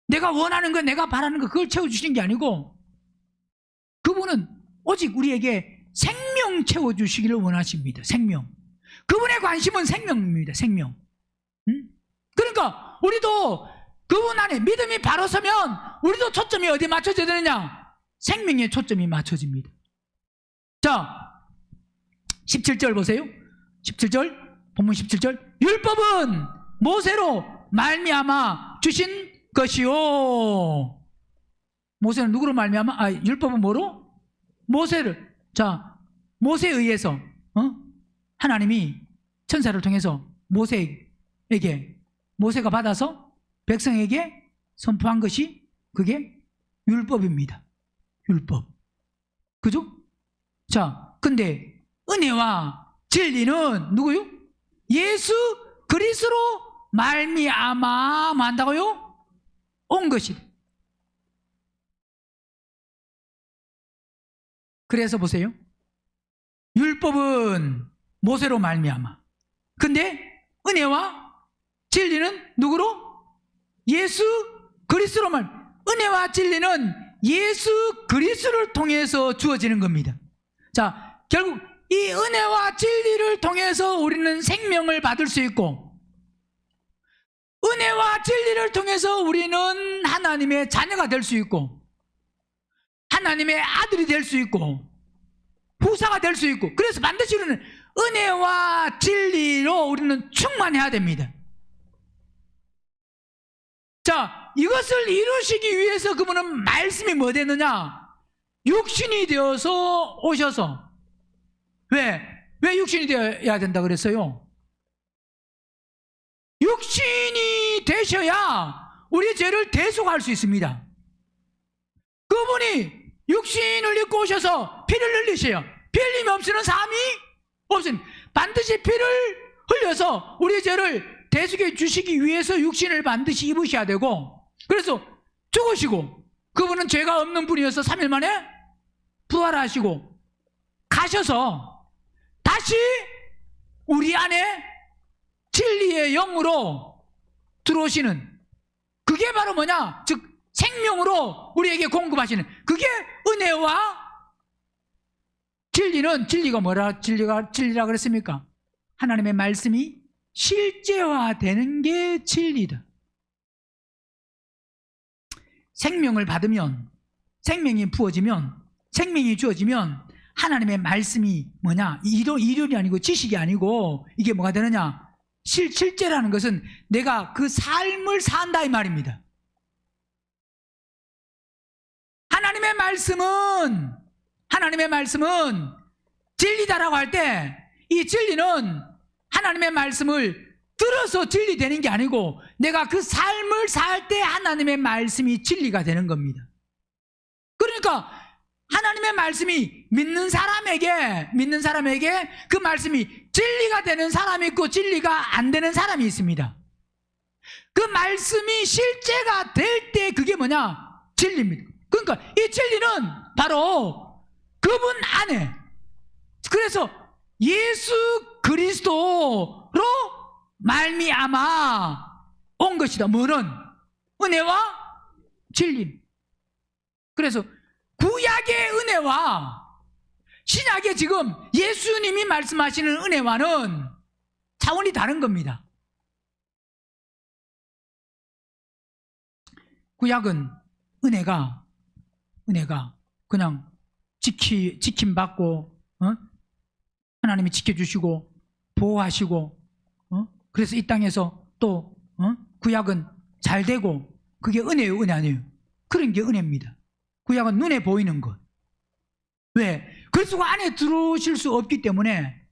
내가 원하는 거, 내가 바라는 거 그걸 채워주시는 게 아니고, 그분은 오직 우리에게 생명 채워주시기를 원하십니다. 생명. 그분의 관심은 생명입니다. 생명. 그러니까 우리도 그분 안에 믿음이 바로 서면 우리도 초점이 어디에 맞춰져야 되느냐? 생명에 초점이 맞춰집니다. 자, 17절 보세요. 17절, 본문 17절. 율법은 모세로 말미암아 주신 것이요. 모세는 누구로 말미암아? 율법은 뭐로? 모세를. 자, 모세에 의해서 하나님이 천사를 통해서 모세가 받아서 백성에게 선포한 것이 그게 율법입니다. 율법. 그죠? 자, 근데 은혜와 진리는 누구요? 예수 그리스도로 말미암아 만다고요? 온 것이다. 그래서 보세요. 율법은 모세로 말미암아. 근데 은혜와 진리는 누구로? 예수 그리스도로 은혜와 진리는 예수 그리스도를 통해서 주어지는 겁니다. 자, 결국 이 은혜와 진리를 통해서 우리는 생명을 받을 수 있고, 은혜와 진리를 통해서 우리는 하나님의 자녀가 될 수 있고, 하나님의 아들이 될 수 있고, 후사가 될 수 있고, 그래서 반드시 우리는 은혜와 진리로 우리는 충만해야 됩니다. 자, 이것을 이루시기 위해서 그분은 말씀이 뭐 됐느냐? 육신이 되어서 오셔서. 왜 육신이 되어야 된다 그랬어요? 육신이 되셔야 우리 죄를 대속할 수 있습니다. 그분이 육신을 입고 오셔서 피를 흘리셔요. 피 흘림이 없이는 삶이 없습니다. 반드시 피를 흘려서 우리 죄를 대속해 주시기 위해서 육신을 반드시 입으셔야 되고, 그래서 죽으시고, 그분은 죄가 없는 분이어서 3일 만에 부활하시고 가셔서 다시 우리 안에 진리의 영으로 들어오시는, 그게 바로 뭐냐? 즉 생명으로 우리에게 공급하시는 그게 은혜와 진리는 진리가 뭐라 진리라 그랬습니까? 하나님의 말씀이 실제화되는 게 진리다. 생명을 받으면 생명이 부어지면 생명이 주어지면 하나님의 말씀이 뭐냐? 이론이 아니고 지식이 아니고 이게 뭐가 되느냐? 실제라는 것은 내가 그 삶을 산다 이 말입니다. 하나님의 말씀은 진리다라고 할 때 이 진리는 하나님의 말씀을 들어서 진리되는 게 아니고 내가 그 삶을 살 때 하나님의 말씀이 진리가 되는 겁니다. 그러니까 하나님의 말씀이 믿는 사람에게 그 말씀이 진리가 되는 사람이 있고 진리가 안 되는 사람이 있습니다. 그 말씀이 실제가 될 때 그게 뭐냐? 진리입니다. 그러니까 이 진리는 바로 그분 안에, 그래서 예수 그리스도로 말미암아 온 것이다. 뭐는? 은혜와 진리. 그래서 구약의 은혜와 신약의 지금 예수님이 말씀하시는 은혜와는 차원이 다른 겁니다. 구약은 은혜가 그냥 지킴받고 하나님이 지켜주시고 보호하시고 그래서 이 땅에서 또 구약은 잘 되고 그게 은혜예요, 은혜 아니에요? 그런 게 은혜입니다. 구약은 눈에 보이는 것. 왜? 그리스도가 안에 들어오실 수 없기 때문에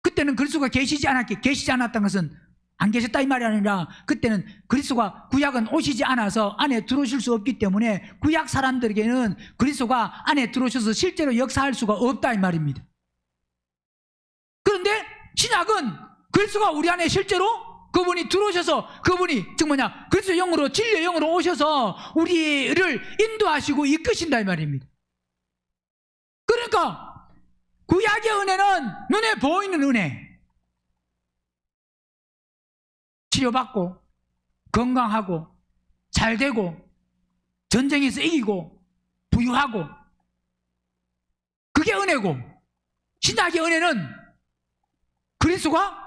그때는 그리스도가 계시지 않았던 것은 안 계셨다 이 말이 아니라 그때는 그리스도가 구약은 오시지 않아서 안에 들어오실 수 없기 때문에 구약 사람들에게는 그리스도가 안에 들어오셔서 실제로 역사할 수가 없다 이 말입니다. 그런데 신약은 그리스도가 우리 안에 실제로 그분이 들어오셔서 그분이 즉 뭐냐 그리스도 영으로 진리의 영으로 오셔서 우리를 인도하시고 이끄신다 이 말입니다. 그러니까 구약의 은혜는 눈에 보이는 은혜, 치료받고 건강하고 잘되고 전쟁에서 이기고 부유하고 그게 은혜고, 신약의 은혜는 그리스도가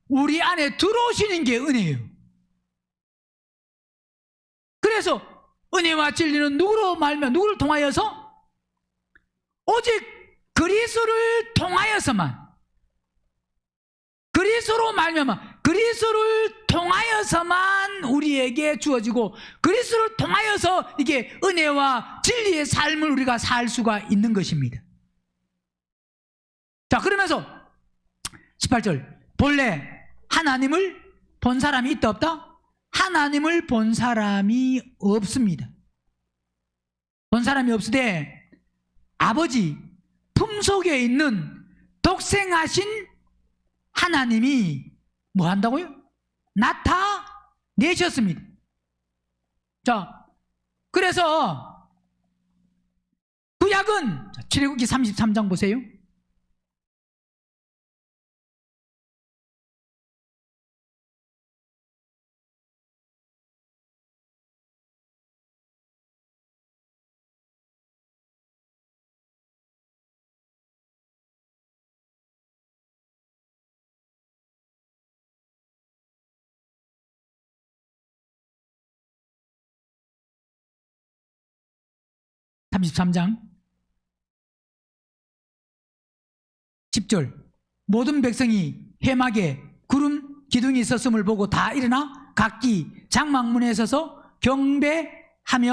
우리 안에 들어오시는 게 은혜예요. 그래서 은혜와 진리는 누구를 통하여서? 오직 그리스도를 통하여서만, 그리스도로 말미암아 그리스도를 통하여서만 우리에게 주어지고 그리스도를 통하여서 이게 은혜와 진리의 삶을 우리가 살 수가 있는 것입니다. 자, 그러면서 18절 본래 하나님을 본 사람이 있다 없다? 하나님을 본 사람이 없습니다. 본 사람이 없으되 아버지 품속에 있는 독생하신 하나님이 뭐 한다고요? 나타내셨습니다. 자, 그래서 구약은 출애굽기 33장 보세요. (33장) 10절 모든 백성이 해막에 구름 기둥이 있었음을 보고 다 일어나 각기 장막문에 서서 경배하며,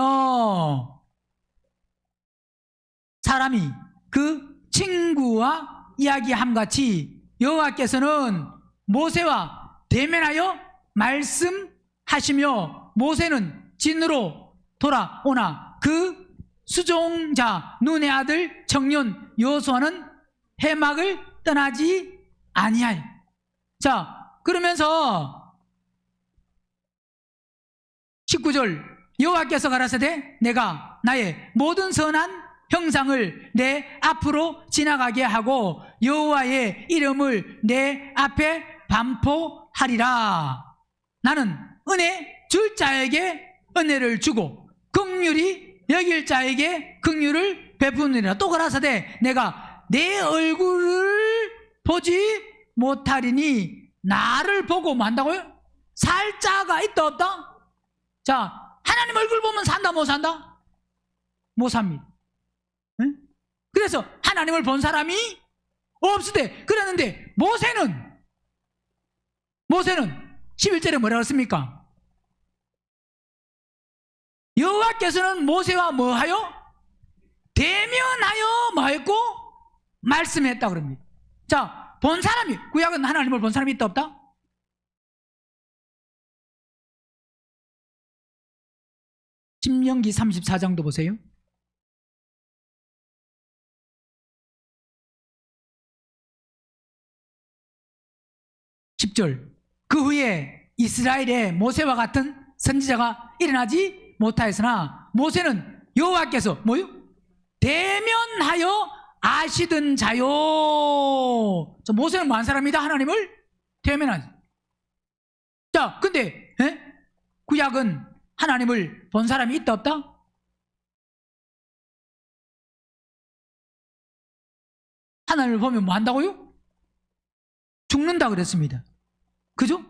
사람이 그 친구와 이야기함같이 여호와께서는 모세와 대면하여 말씀하시며 모세는 진으로 돌아오나 그 수종자 눈의 아들 청년 여호수아는 해막을 떠나지 아니하여. 자, 그러면서 19절 여호와께서 가라사대 내가 나의 모든 선한 형상을 내 앞으로 지나가게 하고 여호와의 이름을 내 앞에 반포하리라. 나는 은혜 줄 자에게 은혜를 주고 긍휼히 여길 자에게 긍휼을 베푸느니라. 또 가라사대 내가 내 얼굴을 보지 못하리니 나를 보고 뭐 한다고요? 살 자가 있다 없다? 자, 하나님 얼굴 보면 산다 못 산다? 못 삽니다. 응? 그래서 하나님을 본 사람이 없으되, 그랬는데 모세는 11절에 뭐라고 했습니까? 여호와께서는 모세와 뭐하여? 대면하여 뭐했고? 말씀했다 그럽니다. 자, 본 사람이, 구약은 하나님을 본 사람이 있다 없다? 신명기 34장도 보세요. 10절. 그 후에 이스라엘에 모세와 같은 선지자가 일어나지 못하였으나 모세는 여호와께서 뭐요? 대면하여 아시던 자요. 모세는 뭐한 사람이다? 하나님을 대면하죠. 자, 근데 구약은 하나님을 본 사람이 있다 없다? 하나님을 보면 뭐 한다고요? 죽는다 그랬습니다. 그죠?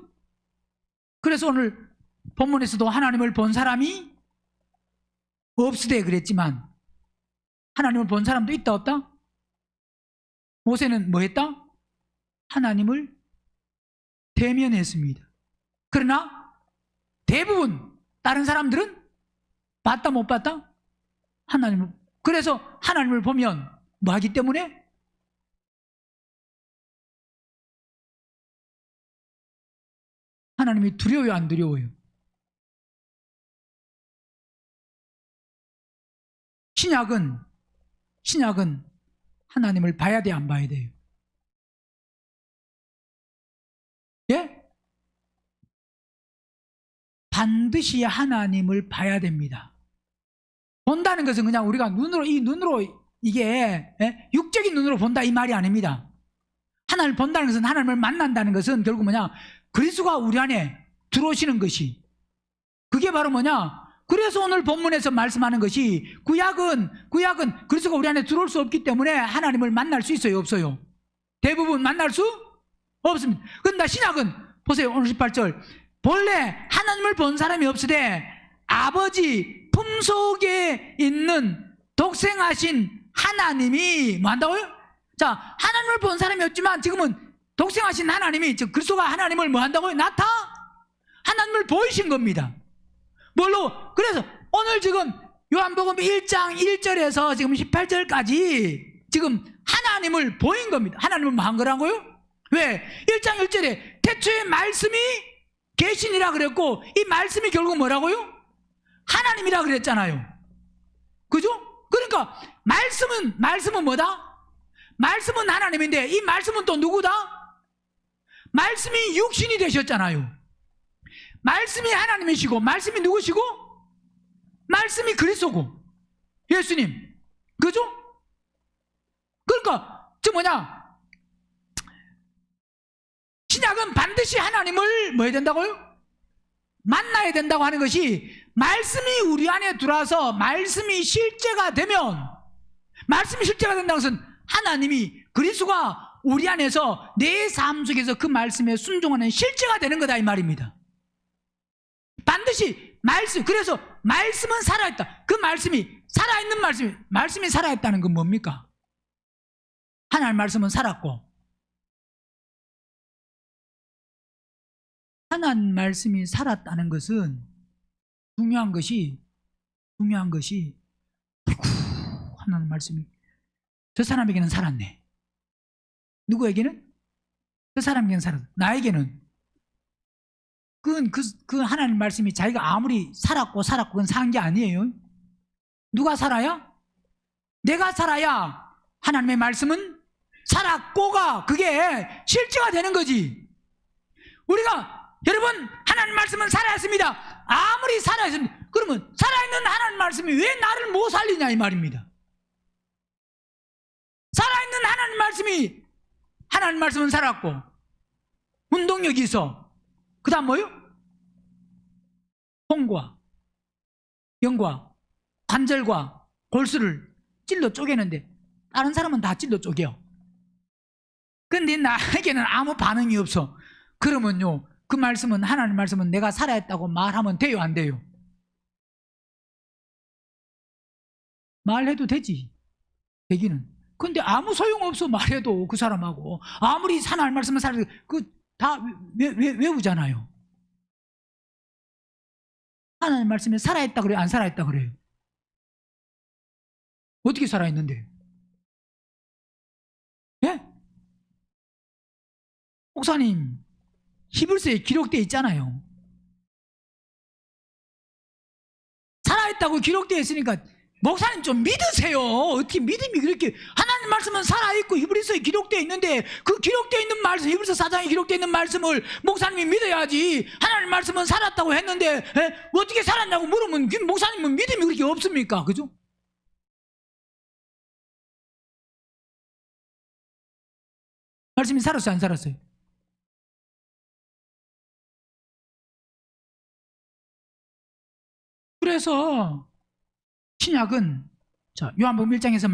그래서 오늘 본문에서도 하나님을 본 사람이 없으되 그랬지만 하나님을 본 사람도 있다 없다? 모세는 뭐 했다? 하나님을 대면했습니다. 그러나 대부분 다른 사람들은 봤다 못 봤다? 하나님을. 그래서 하나님을 보면 뭐 하기 때문에? 하나님이 두려워요 안 두려워요? 신약은 하나님을 봐야 돼 안 봐야 돼요? 예? 반드시 하나님을 봐야 됩니다. 본다는 것은 그냥 우리가 눈으로 이게 육적인 눈으로 본다 이 말이 아닙니다. 하나님을 본다는 것은, 하나님을 만난다는 것은 결국 뭐냐? 그리스도가 우리 안에 들어오시는 것이, 그게 바로 뭐냐? 그래서 오늘 본문에서 말씀하는 것이 구약은 그리스도가 우리 안에 들어올 수 없기 때문에 하나님을 만날 수 있어요 없어요? 대부분 만날 수 없습니다. 그런데 신약은 보세요. 오늘 18절. 본래 하나님을 본 사람이 없으되 아버지 품속에 있는 독생하신 하나님이 뭐 한다고요? 자, 하나님을 본 사람이 없지만 지금은 독생하신 하나님이, 즉 그리스도가 하나님을 뭐 한다고요? 하나님을 보이신 겁니다. 뭘로? 그래서 오늘 지금 요한복음 1장 1절에서 지금 18절까지 지금 하나님을 보인 겁니다. 하나님을 뭐 한 거라고요? 왜? 1장 1절에 태초에 말씀이 계시니라 그랬고, 이 말씀이 결국 뭐라고요? 하나님이라 그랬잖아요. 그죠? 그러니까 말씀은 뭐다? 말씀은 하나님인데 이 말씀은 또 누구다? 말씀이 육신이 되셨잖아요. 말씀이 하나님이시고 말씀이 누구시고? 말씀이 그리스도고 예수님. 그죠? 그러니까 저 뭐냐? 신약은 반드시 하나님을 뭐 해야 된다고요? 만나야 된다고 하는 것이, 말씀이 우리 안에 들어와서 말씀이 실제가 되면, 말씀이 실제가 된다는 것은 하나님이, 그리스도가 우리 안에서 내 삶 속에서 그 말씀에 순종하는 실제가 되는 거다 이 말입니다. 반드시 말씀. 그래서 말씀은 살아있다. 그 말씀이 살아있는 말씀이 살아있다는 건 뭡니까? 하나님 말씀은 살았고, 하나님 말씀이 살았다는 것은 중요한 것이 하나님 말씀이 저 사람에게는 살았네. 누구에게는? 저 사람에게는 살았어. 나에게는 그 하나님 말씀이 자기가 아무리 살았고 그건 산 게 아니에요. 누가 살아야? 내가 살아야 하나님의 말씀은 살았고가 그게 실제가 되는 거지. 우리가 여러분 하나님 말씀은 살아있습니다. 아무리 살아있습니다. 그러면 살아있는 하나님 말씀이 왜 나를 못 살리냐 이 말입니다. 살아있는 하나님 말씀은 살았고 운동력이 있어. 그 다음 뭐요? 홍과 영과 관절과 골수를 찔러 쪼개는데 다른 사람은 다 찔러 쪼개요. 근데 나에게는 아무 반응이 없어. 그러면요, 그 말씀은, 하나님 말씀은 내가 살아있다고 말하면 돼요, 안 돼요? 말해도 되지, 되기는. 근데 아무 소용없어, 말해도. 그 사람하고 아무리 하나님 말씀을 살아도 다 외우잖아요. 하나님 말씀에 살아있다 그래요, 안 살아있다 그래요? 어떻게 살아있는데? 예? 목사님, 히브리서에 기록되어 있잖아요. 살아있다고 기록되어 있으니까 목사님 좀 믿으세요. 어떻게 믿음이 그렇게, 하나님 말씀은 살아있고 히브리서에 기록되어 있는데 그 기록되어 있는 말씀, 히브리서 4장에 기록되어 있는 말씀을 목사님이 믿어야지. 하나님 말씀은 살았다고 했는데 어떻게 살았냐고 물으면 목사님은 믿음이 그렇게 없습니까? 그죠? 말씀이 살았어요, 안 살았어요? 그래서 신약은, 자, 요한복음 1장에서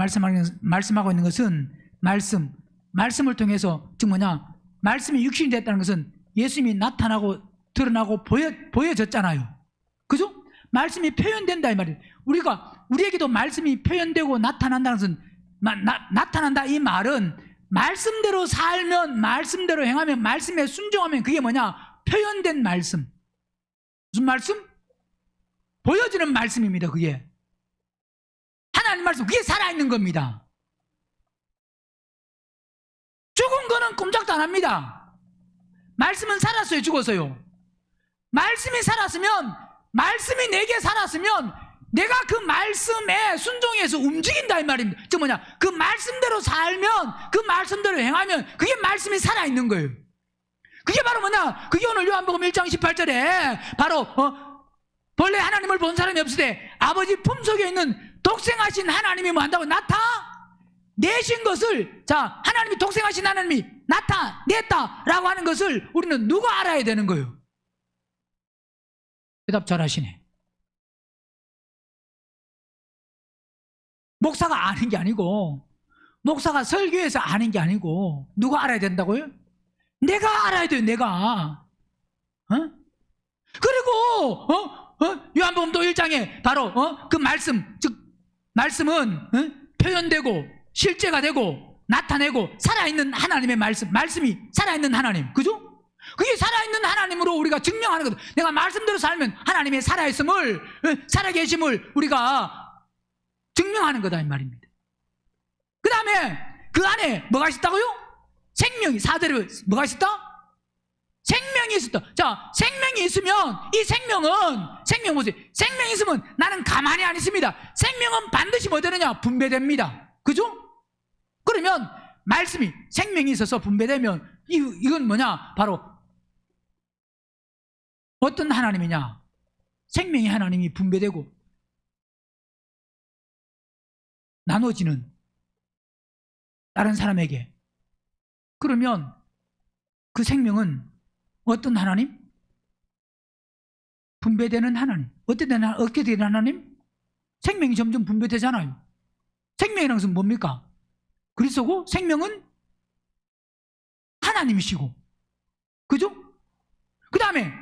말씀하고 있는 것은 말씀을 통해서, 즉 뭐냐, 말씀이 육신이 됐다는 것은 예수님이 나타나고 드러나고 보여졌잖아요. 그죠? 말씀이 표현된다 이 말이에요. 우리에게도 말씀이 표현되고 나타난다는 것은, 나타난다 이 말은 말씀대로 살면, 말씀대로 행하면, 말씀에 순종하면 그게 뭐냐? 표현된 말씀. 무슨 말씀? 보여지는 말씀입니다. 그게 하나님 말씀, 그게 살아있는 겁니다. 죽은 거는 꼼짝도 안 합니다. 말씀은 살았어요, 죽었어요? 말씀이 살았으면, 말씀이 내게 살았으면 내가 그 말씀에 순종해서 움직인다 이 말입니다. 즉 뭐냐, 그 말씀대로 살면, 그 말씀대로 행하면 그게 말씀이 살아있는 거예요. 그게 바로 뭐냐, 그게 오늘 요한복음 1장 18절에 바로 본래 하나님을 본 사람이 없을 때 아버지 품속에 있는 독생하신 하나님이 뭐 한다고? 나타내신 것을, 자, 하나님이 독생하신 하나님이 나타냈다라고 하는 것을 우리는 누가 알아야 되는 거예요? 대답 잘 하시네. 목사가 아는 게 아니고, 목사가 설교해서 아는 게 아니고, 누가 알아야 된다고요? 내가 알아야 돼요, 내가. 그리고 요한복음도 1장에 바로 그 말씀, 즉 말씀은 표현되고 실제가 되고 나타내고 살아있는 하나님의 말씀이 살아있는 하나님, 그죠? 그게 살아있는 하나님으로 우리가 증명하는 거죠. 내가 말씀대로 살면 하나님의 살아있음을, 살아계심을 우리가 증명하는 거다 이 말입니다. 그 다음에 그 안에 뭐가 있었다고요? 생명이, 4절에 뭐가 있었다? 생명이 있었다. 자, 생명이 있으면, 이 생명 보세요. 생명이 있으면 나는 가만히 안 있습니다. 생명은 반드시 뭐 되느냐? 분배됩니다. 그죠? 그러면 말씀이, 생명이 있어서 분배되면 이건 뭐냐? 바로 어떤 하나님이냐? 생명의 하나님이 분배되고 나눠지는 다른 사람에게. 그러면 그 생명은 어떤 하나님? 분배되는 하나님. 어떻게 되는 하나님? 생명이 점점 분배되잖아요. 생명이라는 것은 뭡니까? 그리스도고, 생명은 하나님이시고, 그죠? 그 다음에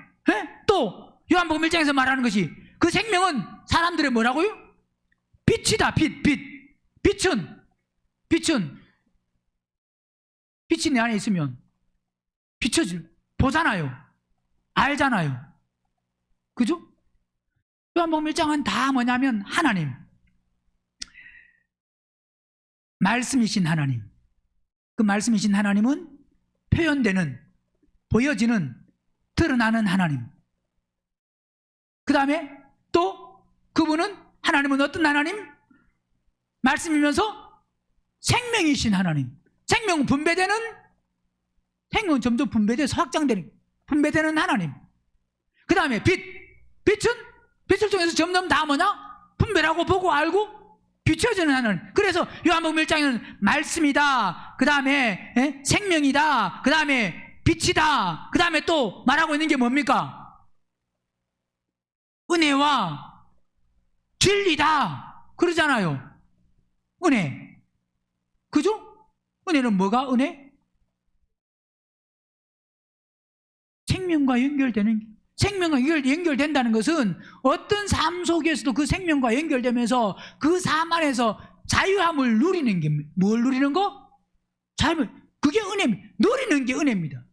또 요한복음 1장에서 말하는 것이, 그 생명은 사람들의 뭐라고요? 빛이다. 빛이 내 안에 있으면 보잖아요. 알잖아요. 그죠? 요한복음 1장은 다 뭐냐면 하나님, 말씀이신 하나님. 그 말씀이신 하나님은 표현되는, 보여지는, 드러나는 하나님. 그 다음에 또 그분은, 하나님은 어떤 하나님? 말씀이면서 생명이신 하나님. 생명은 점점 분배돼서 확장되는, 분배되는 하나님. 그 다음에 빛을 통해서 점점 다 뭐냐? 분별하고 보고 알고 비춰지는 하나님. 그래서 요한복음 1장에는 말씀이다, 그 다음에 생명이다, 그 다음에 빛이다, 그 다음에 또 말하고 있는 게 뭡니까? 은혜와 진리다 그러잖아요. 은혜. 그죠? 은혜는 뭐가 은혜? 생명과 연결된다는 것은 어떤 삶 속에서도 그 생명과 연결되면서 그 삶 안에서 자유함을 누리는 게, 뭘 누리는 거? 자유함을, 그게 은혜입니다. 누리는 게 은혜입니다.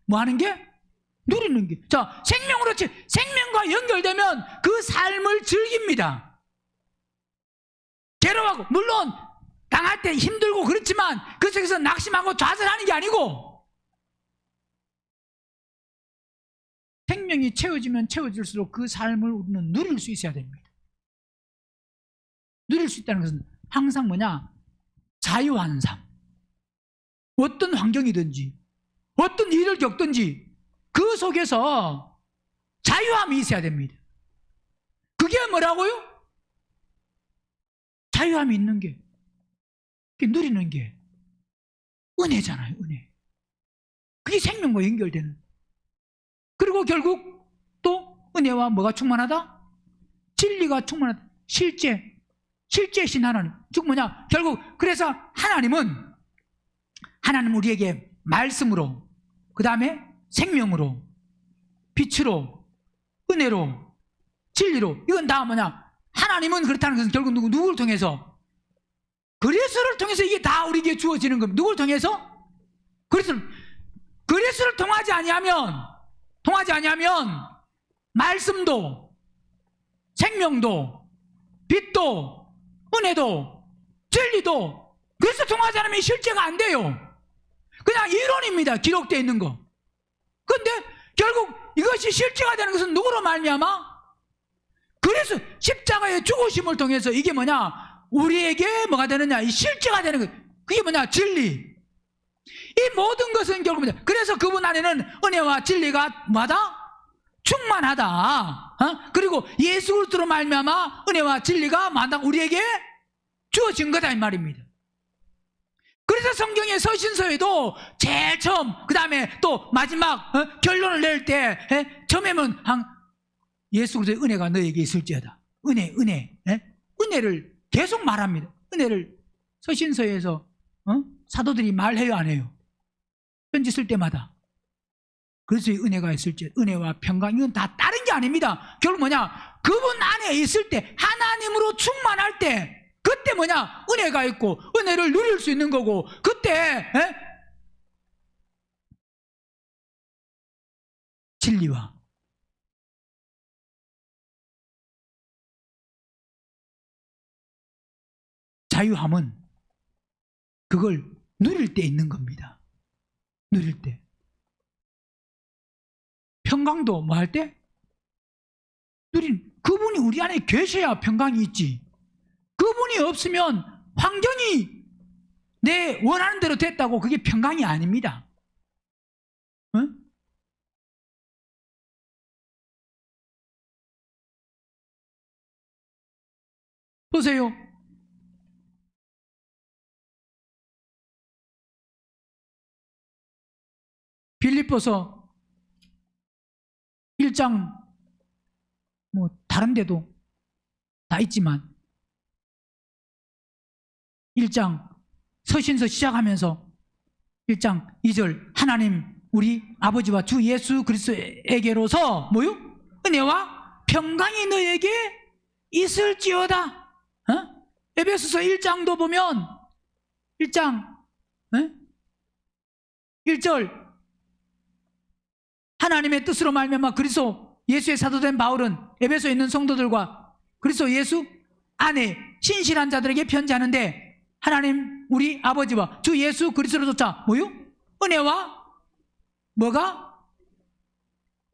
뭐 하는 게? 누리는 게. 자, 생명과 연결되면 그 삶을 즐깁니다. 괴로워하고, 물론 당할 때 힘들고 그렇지만 그 속에서 낙심하고 좌절하는 게 아니고, 생명이 채워지면 채워질수록 그 삶을 우리는 누릴 수 있어야 됩니다. 누릴 수 있다는 것은 항상 뭐냐? 자유한 삶. 어떤 환경이든지 어떤 일을 겪든지 그 속에서 자유함이 있어야 됩니다. 그게 뭐라고요? 자유함이 있는 게, 누리는 게 은혜잖아요. 은혜. 그게 생명과 연결되는. 그리고 결국 또 은혜와 뭐가 충만하다? 진리가 충만하다. 실제신 하나님. 즉 뭐냐? 결국 그래서 하나님은 우리에게 말씀으로, 그 다음에 생명으로, 빛으로, 은혜로, 진리로, 이건 다 뭐냐? 하나님은 그렇다는 것은 결국 누구를 통해서? 그리스도를 통해서 이게 다 우리에게 주어지는 겁니다. 누구를 통해서? 그리스도를 통하지 아니하면 말씀도, 생명도, 빛도, 은혜도, 진리도 그리스도 통하지 않으면 실제가 안 돼요. 그냥 이론입니다. 기록되어 있는 거. 그런데 결국 이것이 실제가 되는 것은 누구로 말미암아? 그래서 십자가의 죽으심을 통해서 이게 뭐냐? 우리에게 뭐가 되느냐? 이 실제가 되는 것. 그게 뭐냐? 진리. 이 모든 것은 결국 뭐냐? 그래서 그분 안에는 은혜와 진리가 뭐다? 충만하다. 그리고 예수 그리스도로 말미암아 은혜와 진리가 마다 우리에게 주어진 거다 이 말입니다. 그래서 성경의 서신서에도 제일 처음, 그 다음에 또 마지막 결론을 낼 때 처음에는 예수 그리스도의 은혜가 너에게 있을지어다. 은혜를 계속 말합니다. 은혜를 서신서에서 사도들이 말해요, 안 해요? 편지 쓸 때마다. 그래서 은혜가 있을지, 은혜와 평강, 이건 다 다른 게 아닙니다. 결국 뭐냐? 그분 안에 있을 때, 하나님으로 충만할 때, 그때 뭐냐? 은혜가 있고, 은혜를 누릴 수 있는 거고, 그때, 진리와 자유함은 그걸 누릴 때 있는 겁니다. 누릴 때. 평강도 뭐 할 때? 그분이 우리 안에 계셔야 평강이 있지. 그분이 없으면 환경이 내 원하는 대로 됐다고 그게 평강이 아닙니다. 응? 보세요. 빌립보서 1장 뭐 다른 데도 다 있지만 1장 서신서 시작하면서 1장 2절 하나님 우리 아버지와 주 예수 그리스도에게로서 뭐요? 은혜와 평강이 너에게 있을지어다. 에베소서 1장도 보면 1장 1절 하나님의 뜻으로 말미암아 그리스도 예수의 사도된 바울은 에베소에 있는 성도들과 그리스도 예수 안에 신실한 자들에게 편지하는데 하나님 우리 아버지와 주 예수 그리스도조차 뭐요? 은혜와 뭐가?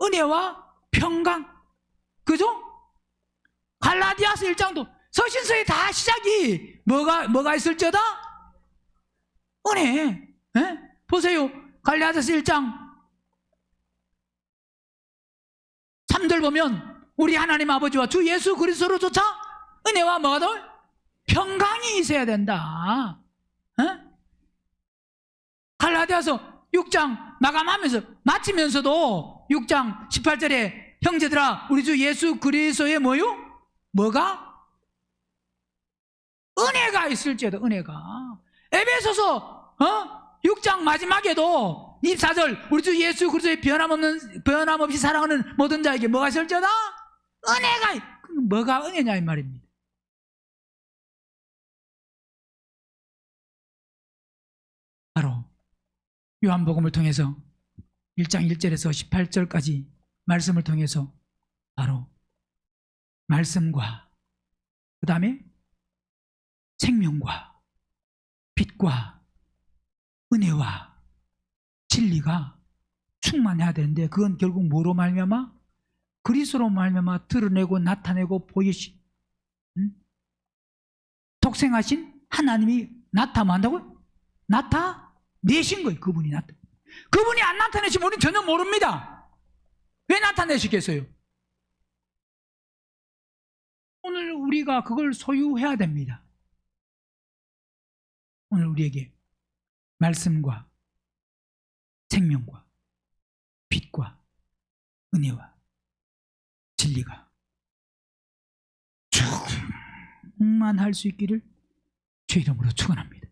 은혜와 평강. 그죠? 갈라디아서 1장도 서신서에 다 시작이 뭐가 있을지어다? 은혜. 보세요. 갈라디아서 1장 3절 보면 우리 하나님 아버지와 주 예수 그리스도로조차 은혜와 뭐가 더? 평강이 있어야 된다. 갈라디아서 6장 마치면서도 6장 18절에 형제들아 우리 주 예수 그리스도의 뭐요? 뭐가? 은혜가 있을지어다. 은혜가. 에베소서 6장 마지막에도 24절 우리 주 예수 그리스도의 변함없이 사랑하는 모든 자에게 뭐가 있을지어다? 은혜가. 뭐가 은혜냐 이 말입니다. 바로 요한복음을 통해서 1장 1절에서 18절까지 말씀을 통해서 바로 말씀과 그 다음에 생명과 빛과 은혜와 진리가 충만해야 되는데 그건 결국 뭐로 말미암아? 그리스도로 말미암아 드러내고 나타내고 보이시 독생하신 하나님이 나타난다고요? 나타내신 거예요. 그분이 그분이 안 나타내시면 우리는 전혀 모릅니다. 왜 나타내시겠어요? 오늘 우리가 그걸 소유해야 됩니다. 오늘 우리에게 말씀과 생명과 빛과 은혜와 진리가 충만할 수 있기를 주 이름으로 축원합니다.